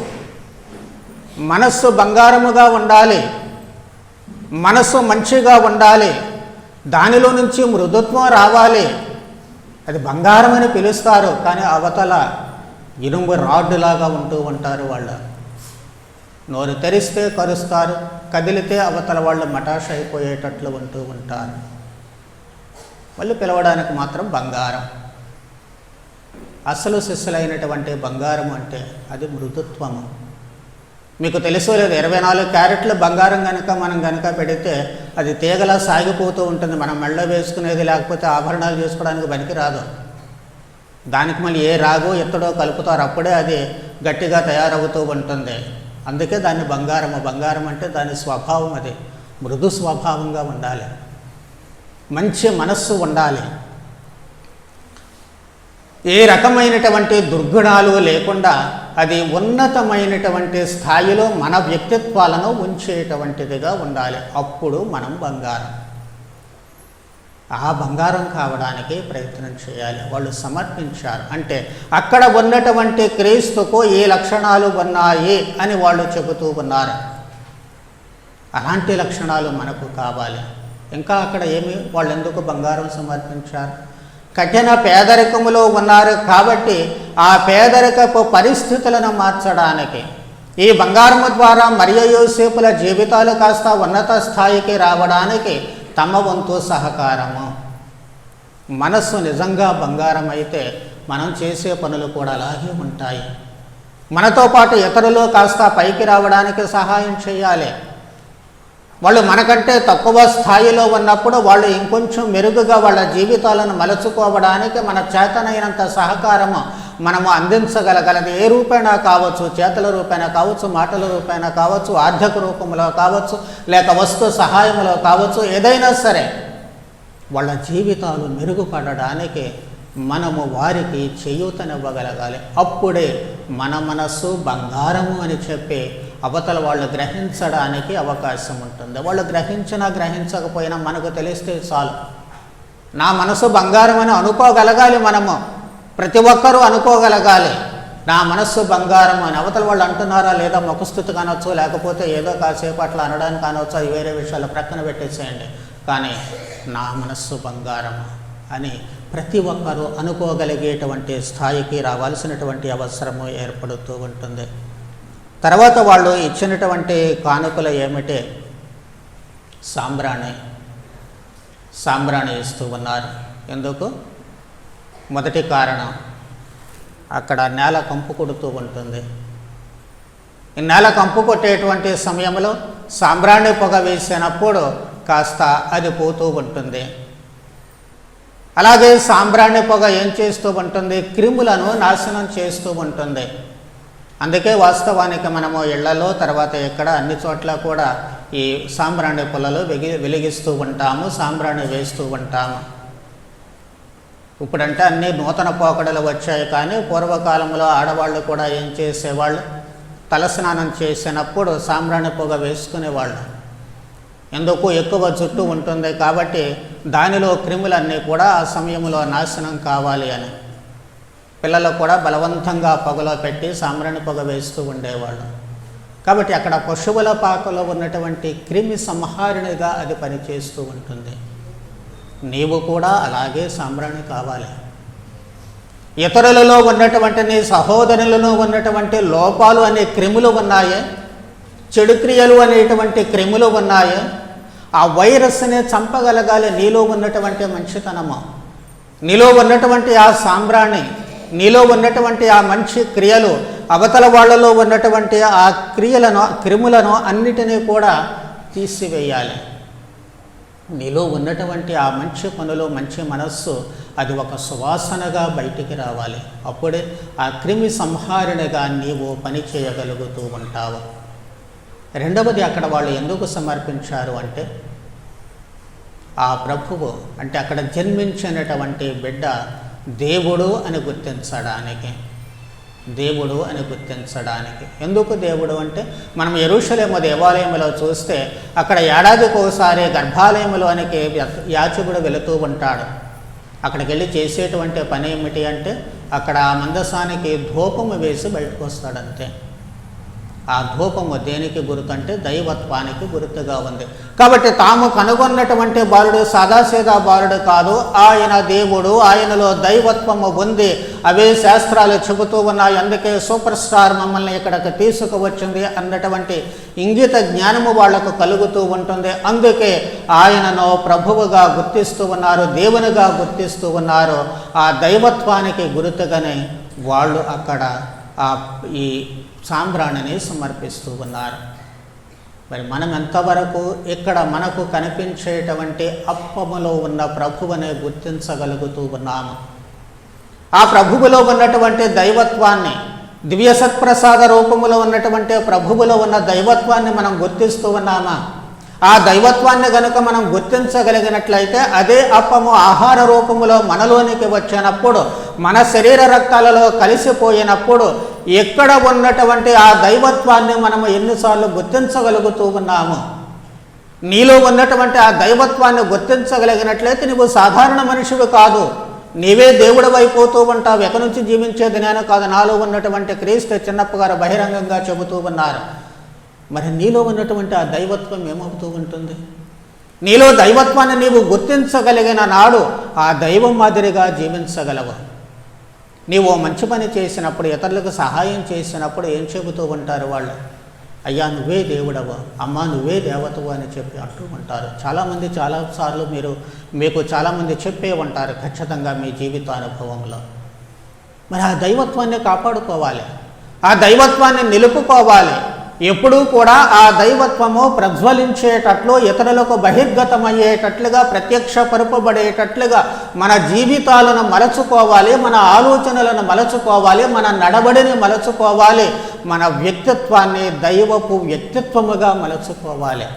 మనస్సు బంగారముగా ఉండాలి, మనస్సు మంచిగా ఉండాలి, దానిలో నుంచి మృదుత్వం రావాలి. అది బంగారం అని పిలుస్తారు, కానీ అవతల ఇనుము రాడ్డులాగా ఉంటూ ఉంటారు వాళ్ళు. నోరు తెరిస్తే కరుస్తారు, కదిలితే అవతల వాళ్ళు మటాష్ అయిపోయేటట్లు ఉంటూ ఉంటారు. వాళ్ళు పిలవడానికి మాత్రం బంగారం. అసలు సిస్సులైనటువంటి బంగారం అంటే అది మృదుత్వము. మీకు తెలుసో లేదు, 24 క్యారెట్లు బంగారం కనుక మనం కనుక పెడితే అది తీగలా సాగిపోతూ ఉంటుంది. మనం మెళ్ళ వేసుకునేది, లేకపోతే ఆభరణాలు చేసుకోవడానికి పనికి రాదు. దానికి మళ్ళీ ఏ రాగో ఎత్తడో కలుపుతారు, అప్పుడే అది గట్టిగా తయారవుతూ ఉంటుంది. అందుకే దాన్ని బంగారము. బంగారం అంటే దాని స్వభావం అది మృదు స్వభావంగా ఉండాలి, మంచి మనస్సు ఉండాలి, ఏ రకమైనటువంటి దుర్గుణాలు లేకుండా అది ఉన్నతమైనటువంటి స్థాయిలో మన వ్యక్తిత్వాలను ఉంచేటువంటిదిగా ఉండాలి. అప్పుడు మనం బంగారం. ఆ బంగారం కావడానికి ప్రయత్నం చేయాలి. వాళ్ళు సమర్పించారు అంటే అక్కడ ఉన్నటువంటి క్రీస్తుకు ఈ లక్షణాలు ఉన్నాయి అని వాళ్ళు చెబుతూ ఉన్నారు. అలాంటి లక్షణాలు మనకు కావాలి. ఇంకా అక్కడ వాళ్ళు ఎందుకు బంగారం సమర్పించారు? కఠిన పేదరికములో ఉన్నారు కాబట్టి ఆ పేదరికపు పరిస్థితులను మార్చడానికి ఈ బంగారము ద్వారా మరియ యోసేపుల జీవితాలు కాస్త ఉన్నత స్థాయికి రావడానికి తమ వంతు సహకారము. మనస్సు నిజంగా బంగారం అయితే మనం చేసే పనులు కూడా అలాగే ఉంటాయి. మనతో పాటు ఇతరులు కాస్త పైకి రావడానికి సహాయం చేయాలి. వాళ్ళు మనకంటే తక్కువ స్థాయిలో ఉన్నప్పుడు వాళ్ళు ఇంకొంచెం మెరుగుగా వాళ్ళ జీవితాలను మలుచుకోవడానికి మన చేతనైనంత సహకారము మనము అందించగలగలది. ఏ రూపేణా కావచ్చు, చేతుల రూపేణా కావచ్చు, మాటల రూపేణా కావచ్చు, ఆర్థిక రూపంలో కావచ్చు, లేక వస్తు సహాయంలో కావచ్చు, ఏదైనా సరే వాళ్ళ జీవితాలు మెరుగుపడడానికి మనము వారికి చేయూతనివ్వగలగాలి. అప్పుడే మన మనస్సు బంగారము అని చెప్పి అవతల వాళ్ళు గ్రహించడానికి అవకాశం ఉంటుంది. వాళ్ళు గ్రహించినా గ్రహించకపోయినా మనకు తెలిస్తే చాలు. నా మనసు బంగారం అని అనుకోగలగాలి. మనము ప్రతి ఒక్కరూ అనుకోగలగాలి నా మనస్సు బంగారం అని. అవతల వాళ్ళు అంటున్నారా లేదా ముఖస్థుతి కానొచ్చు, లేకపోతే ఏదో కాసేపు అట్లా అనడానికి కానొచ్చు, అవి వేరే విషయాలు ప్రక్కన పెట్టేసేయండి. కానీ నా మనస్సు బంగారం అని ప్రతి ఒక్కరూ అనుకోగలిగేటువంటి స్థాయికి రావాల్సినటువంటి అవసరము ఏర్పడుతూ ఉంటుంది. తర్వాత వాళ్ళు ఇచ్చినటువంటి కానుకలు ఏమిటి? సాంబ్రాణి ఇస్తూ ఉన్నారు. ఎందుకు? మొదటి కారణం, అక్కడ నేల కంపు కొడుతూ ఉంటుంది. ఈ నేల కంపు కొట్టేటువంటి సమయంలో సాంబ్రాణి పొగ వేసినప్పుడు కాస్త అది పోతూ ఉంటుంది. అలాగే సాంబ్రాణి పొగ ఏం చేస్తూ ఉంటుంది? క్రిములను నాశనం చేస్తూ ఉంటుంది. అందుకే వాస్తవానికి మనము ఇళ్లలో, తర్వాత ఎక్కడ అన్ని చోట్ల కూడా ఈ సాంబ్రాణి పొలలు వెలిగిస్తూ ఉంటాము, సాంబ్రాణి వేస్తూ ఉంటాము. ఇప్పుడంటే అన్ని నూతన పోకడలు వచ్చాయి, కానీ పూర్వకాలంలో ఆడవాళ్ళు కూడా ఏం చేసేవాళ్ళు? తలస్నానం చేసినప్పుడు సాంబ్రాణి పొగ వేసుకునేవాళ్ళు. ఎందుకు? ఎక్కువ జుట్టు ఉంటుంది కాబట్టి దానిలో క్రిములన్నీ కూడా ఆ సమయంలో నాశనం కావాలి అని పిల్లలు కూడా బలవంతంగా పొగలో పెట్టి సాంబ్రాణి పొగ వేస్తూ ఉండేవాళ్ళు. కాబట్టి అక్కడ పశువుల పాకలో ఉన్నటువంటి క్రిమి సంహారిణిగా అది పనిచేస్తూ ఉంటుంది. నీవు కూడా అలాగే సాంబ్రాణి కావాలి. ఇతరులలో ఉన్నటువంటి నీ సహోదరులలో ఉన్నటువంటి లోపాలు అనే క్రిములు ఉన్నాయే, చెడు క్రియలు అనేటువంటి క్రిములు ఉన్నాయే, ఆ వైరస్ని చంపగలగాలి. నీలో ఉన్నటువంటి మంచితనము, నీలో ఉన్నటువంటి ఆ సాంబ్రాణి, నీలో ఉన్నటువంటి ఆ మంచి క్రియలు అవతల వాళ్ళలో ఉన్నటువంటి ఆ క్రిములను అన్నిటినీ కూడా తీసివేయాలి. నీలో ఉన్నటువంటి ఆ మంచి పనులు, మంచి మనస్సు అది ఒక సువాసనగా బయటికి రావాలి. అప్పుడే ఆ క్రిమి సంహారిణిగా నీవు పని చేయగలుగుతూ ఉంటావు. రెండవది, అక్కడ వాళ్ళు ఎందుకు సమర్పించారు అంటే ఆ ప్రభువు అంటే అక్కడ జన్మించినటువంటి బిడ్డ దేవుడు అని గుర్తించడానికి. ఎందుకు దేవుడు అంటే మనం యెరూషలేము దేవాలయంలో చూస్తే అక్కడ ఏడాదికి ఒకసారి గర్భాలయంలోనికి యాచకుడు వెళుతూ ఉంటాడు. అక్కడికి వెళ్ళి చేసేటువంటి పని ఏమిటి అంటే అక్కడ ఆ మందసానికి ధూపము వేసి బయటకు వస్తాడంతే. ఆ ధూపము దేనికి గుర్తు అంటే దైవత్వానికి గుర్తుగా ఉంది. కాబట్టి తాము కనుగొన్నటువంటి బాలుడు సాదాసీదా బాలుడు కాదు, ఆయన దేవుడు, ఆయనలో దైవత్వము ఉంది. అవే శాస్త్రాలు చెబుతూ ఉన్నాయి. అందుకే సూపర్ స్టార్ మమ్మల్ని ఇక్కడికి తీసుకువచ్చింది అన్నటువంటి ఇంగిత జ్ఞానము వాళ్లకు కలుగుతూ ఉంటుంది. అందుకే ఆయనను ప్రభువుగా గుర్తిస్తూ ఉన్నారు, దేవునిగా గుర్తిస్తూ ఉన్నారు. ఆ దైవత్వానికి గుర్తుగానే వాళ్ళు అక్కడ ఈ సాంబ్రాణిని సమర్పిస్తూ ఉన్నారు. మరి మనం ఎంతవరకు ఇక్కడ మనకు కనిపించేటువంటి అప్పములో ఉన్న ప్రభువుని గుర్తించగలుగుతూ ఉన్నాము? ఆ ప్రభువులో ఉన్నటువంటి దైవత్వాన్ని, దివ్య సత్ప్రసాద రూపములో ఉన్నటువంటి ప్రభువులో ఉన్న దైవత్వాన్ని మనం గుర్తిస్తూ ఉన్నామా? ఆ దైవత్వాన్ని గనుక మనం గుర్తించగలిగినట్లయితే అదే అప్పము ఆహార రూపములో మనలోనికి వచ్చినప్పుడు, మన శరీర రక్తాలలో కలిసిపోయినప్పుడు ఎక్కడ ఉన్నటువంటి ఆ దైవత్వాన్ని మనము ఎన్నిసార్లు గుర్తించగలుగుతూ ఉన్నాము? నీలో ఉన్నటువంటి ఆ దైవత్వాన్ని గుర్తించగలిగినట్లయితే నువ్వు సాధారణ మనిషివి కాదు, నీవే దేవుడు అయిపోతూ ఉంటావు. ఎక్కడి నుంచి జీవించేది నేను కాదు, నాలో ఉన్నటువంటి క్రీస్తు చిన్నప్ప గారు బహిరంగంగా చెబుతూ ఉన్నారు. మరి నీలో ఉన్నటువంటి ఆ దైవత్వం ఏమవుతూ ఉంటుంది? నీలో దైవత్వాన్ని నీవు గుర్తించగలిగిన నాడు ఆ దైవం మాదిరిగా జీవించగలవు. నీవు మంచి పని చేసినప్పుడు, ఇతరులకు సహాయం చేసినప్పుడు ఏం చెబుతూ ఉంటారు వాళ్ళు? అయ్యా నువ్వే దేవుడవు, అమ్మా నువ్వే దేవతవు అని చెప్పి అంటూ ఉంటారు. చాలామంది చాలాసార్లు మీకు చాలామంది చెప్పే ఉంటారు ఖచ్చితంగా మీ జీవిత అనుభవంలో. మరి ఆ దైవత్వాన్ని కాపాడుకోవాలి, ఆ దైవత్వాన్ని నిలుపుకోవాలి. ఎప్పుడూ కూడా ఆ దైవత్వము ప్రజ్వలించేటట్లు, ఇతరులకు బహిర్గతమయ్యేటట్లుగా, ప్రత్యక్షపరపబడేటట్లుగా మన జీవితాలను మలచుకోవాలి, మన ఆలోచనలను మలచుకోవాలి, మన నడవడిని మలచుకోవాలి, మన వ్యక్తిత్వాన్ని దైవపు వ్యక్తిత్వముగా మలచుకోవాలి.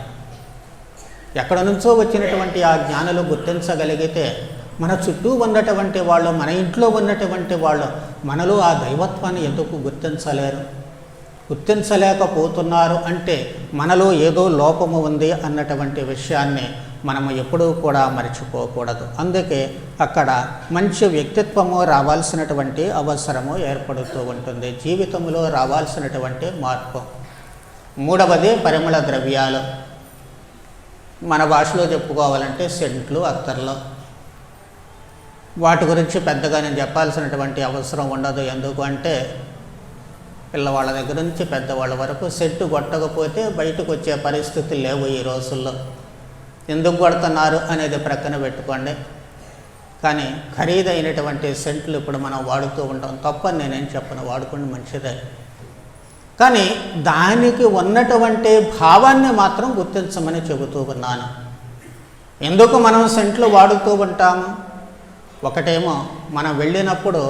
ఎక్కడ నుంచో వచ్చినటువంటి ఆ జ్ఞానులు గుర్తించగలిగితే మన చుట్టూ ఉన్నటువంటి వాళ్ళు, మన ఇంట్లో ఉన్నటువంటి వాళ్ళు మనలో ఆ దైవత్వాన్ని ఎందుకు గుర్తించలేకపోతున్నారు అంటే మనలో ఏదో లోపము ఉంది అన్నటువంటి విషయాన్ని మనము ఎప్పుడూ కూడా మర్చిపోకూడదు. అందుకే అక్కడ మంచి వ్యక్తిత్వము రావాల్సినటువంటి అవసరము ఏర్పడుతూ ఉంటుంది, జీవితంలో రావాల్సినటువంటి మార్పు. మూడవది పరిమళ ద్రవ్యాలు. మన భాషలో చెప్పుకోవాలంటే సెంట్లు, అత్తర్లు. వాటి గురించి పెద్దగా నేను చెప్పాల్సినటువంటి అవసరం ఉండదు. ఎందుకు అంటే పిల్లవాళ్ళ దగ్గర నుంచి పెద్దవాళ్ళ వరకు సెంటు కొట్టకపోతే బయటకు వచ్చే పరిస్థితులు లేవు ఈ రోజుల్లో. ఎందుకు కొడుతున్నారు అనేది ప్రక్కన పెట్టుకోండి. కానీ ఖరీదైనటువంటి సెంట్లు ఇప్పుడు మనం వాడుతూ ఉంటాం. తప్పని నేనేం చెప్పను, వాడుకుంటే మంచిదే. కానీ దానికి ఉన్నటువంటి భావాన్ని మాత్రం గుర్తించమని చెబుతూ ఉన్నాను. ఎందుకు మనం సెంట్లు వాడుతూ ఉంటాము? ఒకటేమో మనం వెళ్ళినప్పుడు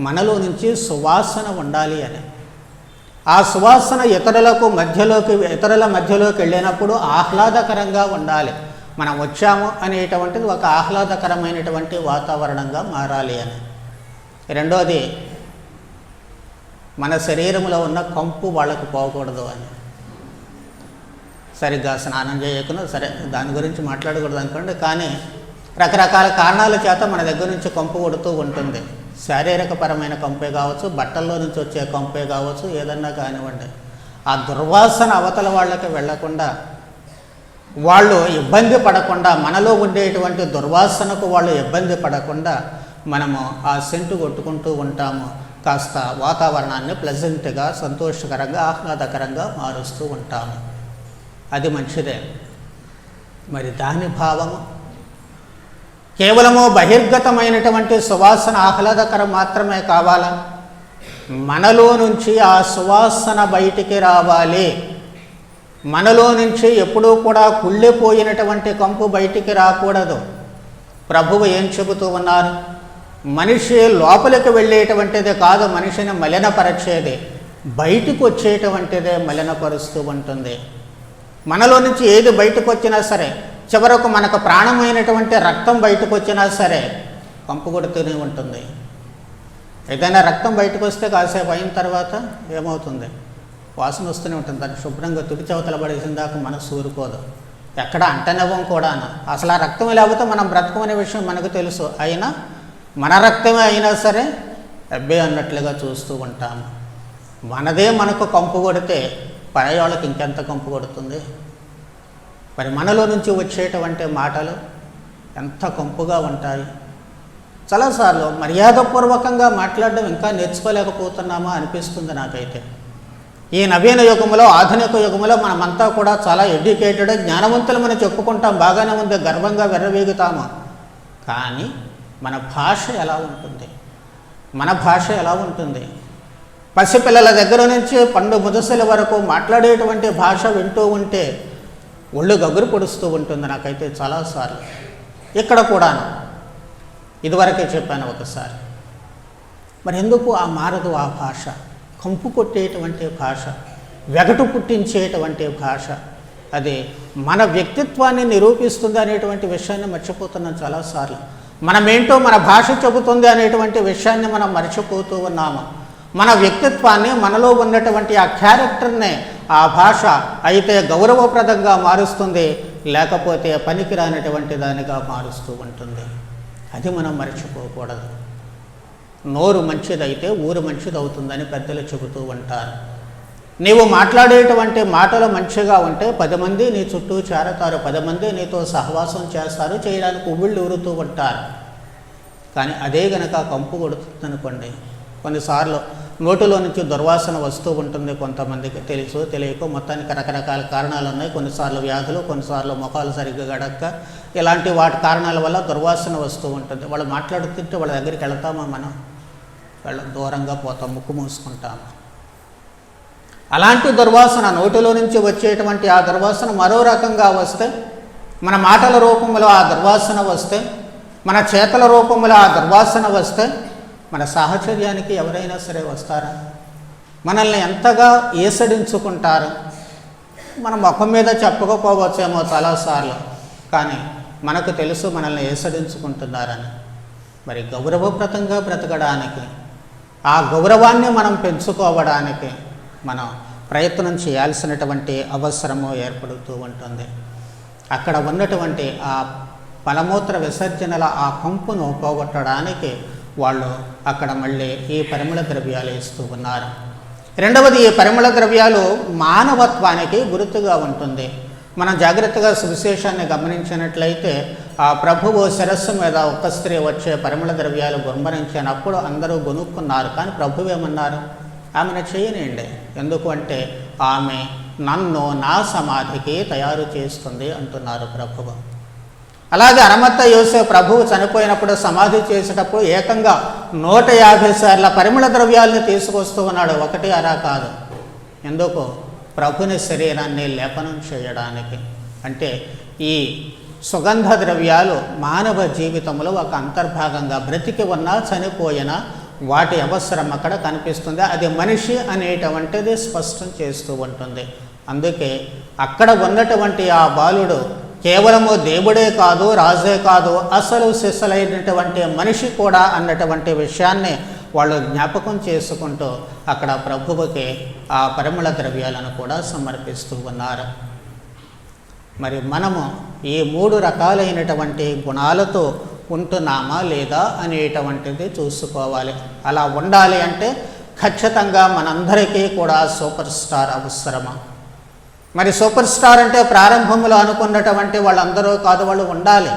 మనలో నుంచి సువాసన ఉండాలి అని. ఆ సువాసన ఇతరుల మధ్యలోకి వెళ్ళినప్పుడు ఆహ్లాదకరంగా ఉండాలి. మనం వచ్చాము అనేటువంటిది ఒక ఆహ్లాదకరమైనటువంటి వాతావరణంగా మారాలి అని. రెండోది, మన శరీరంలో ఉన్న కంపు వాళ్ళకు పోకూడదు అని. సరిగ్గా స్నానం చేయకుండా సరే దాని గురించి మాట్లాడకూడదు అనుకోండి. కానీ రకరకాల కారణాల చేత మన దగ్గర నుంచి కంపు కొడుతూ ఉంటుంది. శారీరకపరమైన కంపే కావచ్చు, బట్టల్లో నుంచి వచ్చే కంపే కావచ్చు, ఏదన్నా కానివ్వండి. ఆ దుర్వాసన అవతల వాళ్ళకి వెళ్లకుండా, వాళ్ళు ఇబ్బంది పడకుండా, మనలో ఉండేటువంటి దుర్వాసనకు వాళ్ళు ఇబ్బంది పడకుండా మనము ఆ సెంటు కొట్టుకుంటూ ఉంటాము. కాస్త వాతావరణాన్ని ప్లెజెంట్గా, సంతోషకరంగా, ఆహ్లాదకరంగా మారుస్తూ ఉంటాము. అది మంచిదే. మరి దాని భావము కేవలము బహిర్గతమైనటువంటి సువాసన ఆహ్లాదకరం మాత్రమే కావాలా? మనలో నుంచి ఆ సువాసన బయటికి రావాలి. మనలో నుంచి ఎప్పుడూ కూడా కుళ్ళిపోయినటువంటి కంపు బయటికి రాకూడదు. ప్రభువు ఏం చెబుతూ ఉన్నారు? మనిషి లోపలికి వెళ్ళేటువంటిదే కాదు మనిషిని మలినపరిచేది, బయటకు వచ్చేటువంటిదే మలినపరుస్తూ ఉంటుంది. మనలో నుంచి ఏది బయటకు వచ్చినా సరే, చివరకు మనకు ప్రాణమైనటువంటి రక్తం బయటకు వచ్చినా సరే కంపు కొడుతూనే ఉంటుంది. ఏదైనా రక్తం బయటకు వస్తే కాసేపు అయిన తర్వాత ఏమవుతుంది? వాసన వస్తూనే ఉంటుంది. దాన్ని శుభ్రంగా తుడిచవతల పడేసిన దాకా మనసు ఊరుకోదు, ఎక్కడ అంటనివ్వం కూడాను. అసలు ఆ రక్తం లేకపోతే మనం బ్రతకమనే విషయం మనకు తెలుసు. అయినా మన రక్తమే అయినా సరే అబ్బే అన్నట్లుగా చూస్తూ ఉంటాము. మనదే మనకు కంపు కొడితే పరాయాళ్ళకి ఇంకెంత కంపు కొడుతుంది? మరి మనలో నుంచి వచ్చేటువంటి మాటలు ఎంత కంపుగా ఉంటాయి. చాలాసార్లు మర్యాదపూర్వకంగా మాట్లాడడం ఇంకా నేర్చుకోలేకపోతున్నామా అనిపిస్తుంది నాకైతే. ఈ నవీన యుగంలో, ఆధునిక యుగంలో మనమంతా కూడా చాలా ఎడ్యుకేటెడ్, జ్ఞానవంతులమని చెప్పుకుంటాం, బాగానే ఉంది, గర్వంగా వెర్రవీగుతాము. కానీ మన భాష ఎలా ఉంటుంది? మన భాష ఎలా ఉంటుంది? పసిపిల్లల దగ్గర నుంచి పండు ముదసల వరకు మాట్లాడేటువంటి భాష వింటూ ఉంటే ఒళ్ళు గగురు పొడుస్తూ ఉంటుంది నాకైతే చాలాసార్లు. ఇక్కడ కూడాను ఇదివరకే చెప్పాను ఒకసారి. మరి ఎందుకు ఆ మారదు ఆ భాష? కంపు కొట్టేటువంటి భాష, వెగటు పుట్టించేటువంటి భాష, అది మన వ్యక్తిత్వాన్ని నిరూపిస్తుంది అనేటువంటి విషయాన్ని మర్చిపోతున్నాం చాలాసార్లు. మనమేంటో మన భాష చెబుతుంది అనేటువంటి విషయాన్ని మనం మర్చిపోతూ ఉన్నాము. మన వ్యక్తిత్వాన్ని, మనలో ఉన్నటువంటి ఆ క్యారెక్టర్నే ఆ భాష అయితే గౌరవప్రదంగా మారుస్తుంది, లేకపోతే పనికిరానటువంటి దానిగా మారుస్తూ ఉంటుంది. అది మనం మర్చిపోకూడదు. నోరు మంచిదైతే ఊరు మంచిదవుతుందని పెద్దలు చెబుతూ ఉంటారు. నీవు మాట్లాడేటువంటి మాటలు మంచిగా ఉంటే 10 మంది నీ చుట్టూ చేరతారు, 10 మంది నీతో సహవాసం చేస్తారు, చేయడానికి ఉవ్విళ్ళు ఊరుతూ ఉంటారు. కానీ అదే గనక కంపు కొడుతుందనుకోండి, కొన్నిసార్లు నోటిలో నుంచి దుర్వాసన వస్తూ ఉంటుంది. కొంతమందికి తెలుసు తెలియక, మొత్తానికి రకరకాల కారణాలు ఉన్నాయి. కొన్నిసార్లు వ్యాధులు, కొన్నిసార్లు ముఖాలు సరిగ్గా గడక్క, ఇలాంటి వాటి కారణాల వల్ల దుర్వాసన వస్తూ ఉంటుంది. వాళ్ళు మాట్లాడుతుంటే వాళ్ళ దగ్గరికి వెళ్తామా? మనం వాళ్ళ దూరంగా పోతాం, ముక్కు మూసుకుంటాము. అలాంటి దుర్వాసన, నోటిలో నుంచి వచ్చేటువంటి ఆ దుర్వాసన మరో రకంగా వస్తే, మన మాటల రూపంలో ఆ దుర్వాసన వస్తే, మన చేతల రూపంలో ఆ దుర్వాసన వస్తే, మన సాహచర్యానికి ఎవరైనా సరే వస్తారా? మనల్ని ఎంతగా ఈసడించుకుంటారు? మన ముఖం మీద చెప్పకపోవచ్చేమో చాలాసార్లు, కానీ మనకు తెలుసు మనల్ని ఈసడించుకుంటున్నారని. మరి గౌరవప్రదంగా బ్రతకడానికి, ఆ గౌరవాన్ని మనం పెంచుకోవడానికి మనం ప్రయత్నం చేయాల్సినటువంటి అవసరము ఏర్పడుతూ ఉంటుంది. అక్కడ ఉన్నటువంటి ఆ మలమూత్ర విసర్జనల ఆ కంపును పోగొట్టడానికి వాళ్ళు అక్కడ మళ్ళీ ఈ పరిమళ ద్రవ్యాలు ఇస్తూ ఉన్నారు. రెండవది, ఈ పరిమళ ద్రవ్యాలు మానవత్వానికి గుర్తుగా ఉంటుంది. మనం జాగ్రత్తగా సువిశేషాన్ని గమనించినట్లయితే ఆ ప్రభువు శిరస్సు మీద ఒక స్త్రీ వచ్చే పరిమళ ద్రవ్యాలు గుంబరించినప్పుడు అందరూ గొనుక్కున్నారు. కానీ ప్రభువు ఏమన్నారు? ఆమెను చేయనియండి, ఎందుకు అంటే ఆమె నన్ను నా సమాధికి తయారు చేస్తుంది అంటున్నారు ప్రభువు. అలాగే అరమత్త యోసేపు ప్రభువు చనిపోయినప్పుడు సమాధి చేసేటప్పుడు ఏకంగా 150 సార్ల పరిమళ ద్రవ్యాలను తీసుకొస్తూ ఉన్నాడు, ఒకటి అరా కాదు. ఎందుకు? ప్రభుని శరీరాన్ని లేపనం చేయడానికి. అంటే ఈ సుగంధ ద్రవ్యాలు మానవ జీవితంలో ఒక అంతర్భాగంగా, బ్రతికి ఉన్నా చనిపోయినా వాటి అవసరం అక్కడ కనిపిస్తుంది. అది మనిషి అనేటువంటిది స్పష్టం చేస్తూ ఉంటుంది. అందుకే అక్కడ ఉన్నటువంటి ఆ బాలుడు కేవలము దేవుడే కాదు, రాజే కాదు, అసలు సిసలైనటువంటి మనిషి కూడా అన్నటువంటి విషయాన్ని వాళ్ళు జ్ఞాపకం చేసుకుంటూ అక్కడ ప్రభువుకి ఆ పరిమళ ద్రవ్యాలను కూడా సమర్పిస్తూ ఉన్నారు. మరి మనము ఈ 3 రకాలైనటువంటి గుణాలతో ఉంటున్నామా లేదా అనేటువంటిది చూసుకోవాలి. అలా ఉండాలి అంటే ఖచ్చితంగా మనందరికీ కూడా సూపర్ స్టార్ అవసరమా? మరి సూపర్ స్టార్ అంటే ప్రారంభంలో అనుకున్నటువంటి వాళ్ళందరూ కాదు, వాళ్ళు ఉండాలి.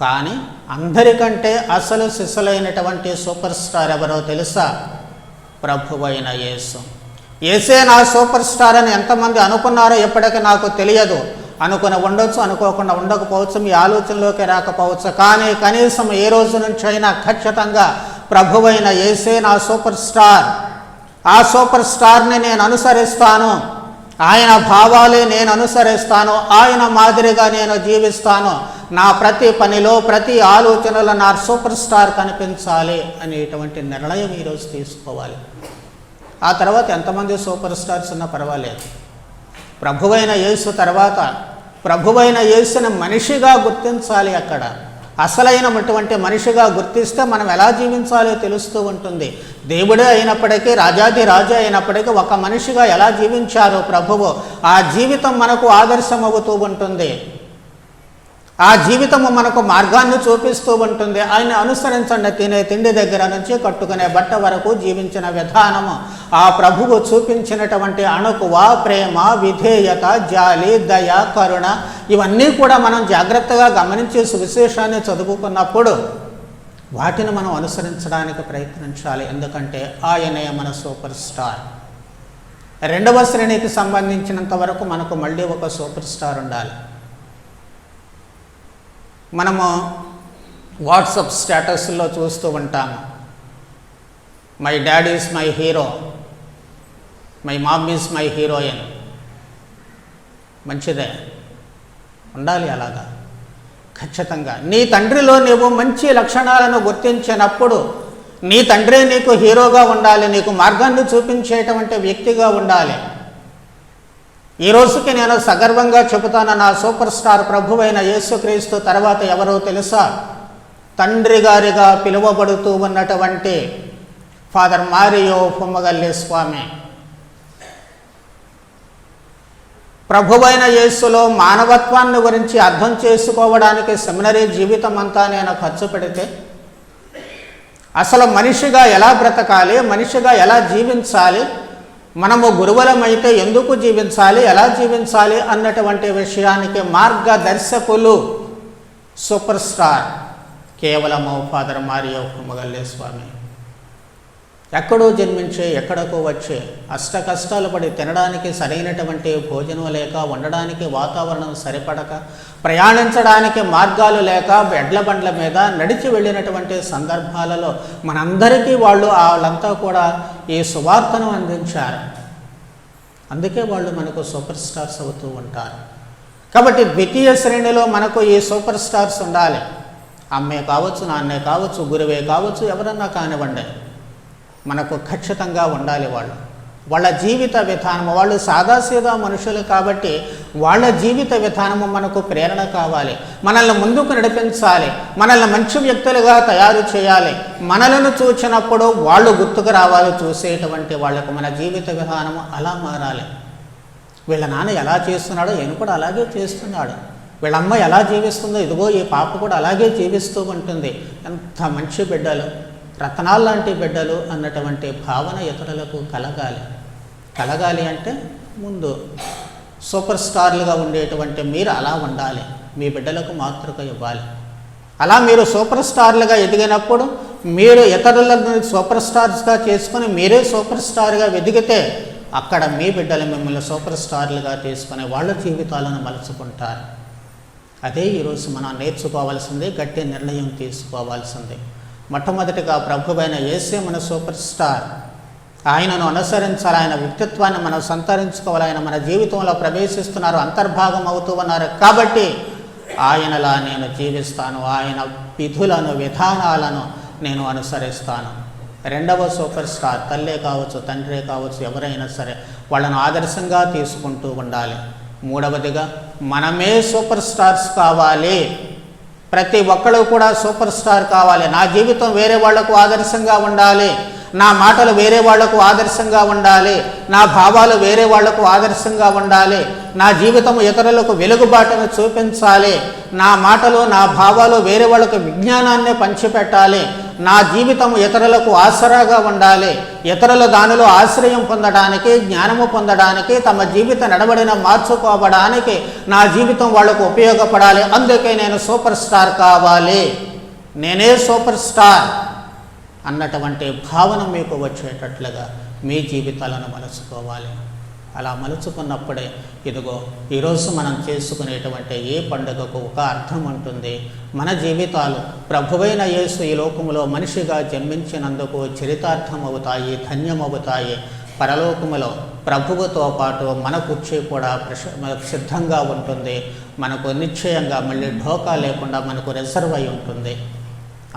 కానీ అందరికంటే అసలు సిసలైనటువంటి సూపర్ స్టార్ ఎవరో తెలుసా? ప్రభువైన యేసు. యేసే నా సూపర్ స్టార్ అని ఎంతమంది అనుకున్నారో ఎప్పటికీ నాకు తెలియదు. అనుకుని ఉండొచ్చు, అనుకోకుండా ఉండకపోవచ్చు, మీ ఆలోచనలోకి రాకపోవచ్చు. కానీ కనీసం ఏ రోజు నుంచి అయినా ఖచ్చితంగా ప్రభువైన యేసే నా సూపర్ స్టార్, ఆ సూపర్ స్టార్ని నేను అనుసరిస్తాను, ఆయన భావాలే నేను అనుసరిస్తాను, ఆయన మాదిరిగా నేను జీవిస్తాను, నా ప్రతి పనిలో ప్రతి ఆలోచనలో నా సూపర్ స్టార్ కనిపించాలి అనేటువంటి నిర్ణయం ఈరోజు తీసుకోవాలి. ఆ తర్వాత ఎంతమంది సూపర్ స్టార్స్ ఉన్నా పర్వాలేదు. ప్రభువైన యేసు తర్వాత ప్రభువైన యేసుని మనిషిగా గుర్తించాలి. అక్కడ అసలైనటువంటి మనిషిగా గుర్తిస్తే మనం ఎలా జీవించాలో తెలుస్తూ ఉంటుంది. దేవుడే అయినప్పటికీ, రాజాది రాజు అయినప్పటికీ ఒక మనిషిగా ఎలా జీవించారో ప్రభువు, ఆ జీవితం మనకు ఆదర్శం అవుతూ ఉంటుంది. ఆ జీవితము మనకు మార్గాన్ని చూపిస్తూ ఉంటుంది. ఆయన అనుసరించండి. తినే తిండి దగ్గర నుంచి కట్టుకునే బట్ట వరకు జీవించిన విధానము, ఆ ప్రభువు చూపించినటువంటి అణకువ, ప్రేమ, విధేయత, జాలి, దయ, కరుణ, ఇవన్నీ కూడా మనం జాగ్రత్తగా గమనించి సువిశేషాన్ని చదువుకున్నప్పుడు వాటిని మనం అనుసరించడానికి ప్రయత్నించాలి. ఎందుకంటే ఆయనే మన సూపర్ స్టార్. 2వ శ్రేణికి సంబంధించినంత వరకు మనకు మళ్ళీ ఒక సూపర్ స్టార్ ఉండాలి. మనము వాట్సాప్ స్టేటస్లో చూస్తూ ఉంటాము, my dad is my hero, my mom is my heroine. మంచిదే, ఉండాలి అలాగా. ఖచ్చితంగా నీ తండ్రిలో నీవు మంచి లక్షణాలను గుర్తించినప్పుడు నీ తండ్రి నీకు హీరోగా ఉండాలి, నీకు మార్గాన్ని చూపించేటువంటి వ్యక్తిగా ఉండాలి. ఈ రోజుకి నేను సగర్వంగా చెబుతాను, నా సూపర్ స్టార్ ప్రభువైన యేసుక్రీస్తు తర్వాత ఎవరో తెలుసా? తండ్రి గారిగా పిలువబడుతూ ఉన్నటువంటి ఫాదర్ మారియో ఫుమ్మగల్లే స్వామి. ప్రభువైన యేసులో మానవత్వాన్ని గురించి అర్థం చేసుకోవడానికి సెమినరీ జీవితం అంతా నేను ఖర్చు పెడితే అసలు మనిషిగా ఎలా బ్రతకాలి, మనిషిగా ఎలా జీవించాలి, మనము గురువులమైతే ఎందుకు జీవించాలి, ఎలా జీవించాలి అన్నటువంటి విషయానికి మార్గదర్శకులు సూపర్ స్టార్ కేవలము ఫాదర్ మారియో ఫుమ్మగల్లే స్వామి. ఎక్కడో జన్మించే ఎక్కడికో వచ్చే అష్ట కష్టాలు పడి తినడానికి సరైనటువంటి భోజనం లేక, ఉండడానికి వాతావరణం సరిపడక, ప్రయాణించడానికి మార్గాలు లేక ఎడ్ల బండ్ల మీద నడిచి వెళ్ళినటువంటి సందర్భాలలో మనందరికీ వాళ్ళంతా కూడా ఈ సువార్తను అందించారు. అందుకే వాళ్ళు మనకు సూపర్ స్టార్స్ అవుతూ ఉంటారు. కాబట్టి ద్వితీయ శ్రేణిలో మనకు ఈ సూపర్ స్టార్స్ ఉండాలి. అమ్మే కావచ్చు, నాన్నే కావచ్చు, గురువే కావచ్చు, ఎవరన్నా కానివ్వండి, మనకు ఖచ్చితంగా ఉండాలి. వాళ్ళ జీవిత విధానము, వాళ్ళు సాదాసీదా మనుషులు కాబట్టి వాళ్ళ జీవిత విధానము మనకు ప్రేరణ కావాలి, మనల్ని ముందుకు నడిపించాలి, మనల్ని మంచి వ్యక్తులుగా తయారు చేయాలి. మనలను చూసినప్పుడు వాళ్ళు గుర్తుకు రావాలి, చూసేటువంటి వాళ్లకు మన జీవిత విధానము అలా మారాలి. వీళ్ళ నాన్న ఎలా చేస్తున్నాడో ఈయన కూడా అలాగే చేస్తున్నాడు, వీళ్ళమ్మ ఎలా జీవిస్తుందో ఇదిగో ఈ పాప కూడా అలాగే జీవిస్తూ ఉంటుంది. ఎంత మంచి బిడ్డలు, రత్నాలు లాంటి బిడ్డలు అన్నటువంటి భావన ఇతరులకు కలగాలి. అంటే ముందు సూపర్ స్టార్లుగా ఉండేటువంటి మీరు అలా ఉండాలి. మీ బిడ్డలకు మాతృక ఇవ్వాలి. అలా మీరు సూపర్ స్టార్లుగా ఎదిగినప్పుడు మీరు ఇతరులను సూపర్ స్టార్స్గా చేసుకొని మీరే సూపర్ స్టార్గా ఎదిగితే అక్కడ మీ బిడ్డలు మిమ్మల్ని సూపర్ స్టార్లుగా తీసుకొని వాళ్ళ జీవితాలను మలుచుకుంటారు. అదే ఈరోజు మనం నేర్చుకోవాల్సింది, గట్టి నిర్ణయం తీసుకోవాల్సింది. మొట్టమొదటిగా ప్రభువైన యేసే మన సూపర్ స్టార్. ఆయనను అనుసరించాలి, ఆయన వ్యక్తిత్వాన్ని మనం సంతరించుకోవాలి. ఆయన మన జీవితంలో ప్రవేశిస్తున్నారు, అంతర్భాగం అవుతూ ఉన్నారు. కాబట్టి ఆయనలా నేను జీవిస్తాను, ఆయన విధులను విధానాలను నేను అనుసరిస్తాను. రెండవ సూపర్ స్టార్ తల్లే కావచ్చు, తండ్రే కావచ్చు, ఎవరైనా సరే వాళ్ళను ఆదర్శంగా తీసుకుంటూ ఉండాలి. మూడవదిగా మనమే సూపర్ స్టార్స్ కావాలి. ప్రతి ఒక్కరు కూడా సూపర్ స్టార్ కావాలి. నా జీవితం వేరే వాళ్లకు ఆదర్శంగా ఉండాలి, నా మాటలు వేరే వాళ్లకు ఆదర్శంగా ఉండాలి, నా భావాలు వేరే వాళ్లకు ఆదర్శంగా ఉండాలి, నా జీవితం ఇతరులకు వెలుగుబాటును చూపించాలి, నా మాటలు నా భావాలు వేరే వాళ్లకు విజ్ఞానాన్ని పంచిపెట్టాలి, నా జీవితం ఇతరులకు ఆసరాగా ఉండాలి, ఇతరులు దానిలో ఆశ్రయం పొందడానికి, జ్ఞానము పొందడానికి, తమ జీవిత నడవడిని మార్చుకోవడానికి నా జీవితం వాళ్లకు ఉపయోగపడాలి. అందుకే నేను సూపర్ స్టార్ కావాలి, నేనే సూపర్ స్టార్ అన్నటువంటి భావన మీకు వచ్చేటట్లుగా మీ జీవితాలను మలుచుకోవాలి. అలా మలుచుకున్నప్పుడే ఇదిగో ఈరోజు మనం చేసుకునేటువంటి ఏ పండుగకు ఒక అర్థం ఉంటుంది. మన జీవితాలు ప్రభువైన యేసు ఈ లోకములో మనిషిగా జన్మించినందుకు చరితార్థం అవుతాయి, ధన్యమవుతాయి. పరలోకములో ప్రభువుతో పాటు మన కుర్చీ కూడా సిద్ధంగా ఉంటుంది. మనకు నిశ్చయంగా మళ్ళీ ఢోకా లేకుండా మనకు రిజర్వ్ అయి ఉంటుంది.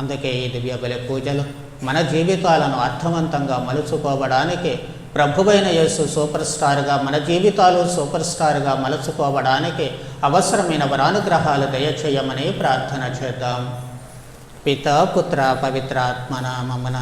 అందుకే ఈ దివ్య బలి పూజలు మన జీవితాలను అర్థవంతంగా మలుచుకోవడానికి, ప్రభువైన యేసు సూపర్ స్టార్గా మన జీవితాలు సూపర్ స్టార్గా మలుచుకోవడానికి అవసరమైన వరానుగ్రహాలు దయచేయమని ప్రార్థన చేద్దాం. పితా పుత్ర పవిత్ర ఆత్మ నామమున.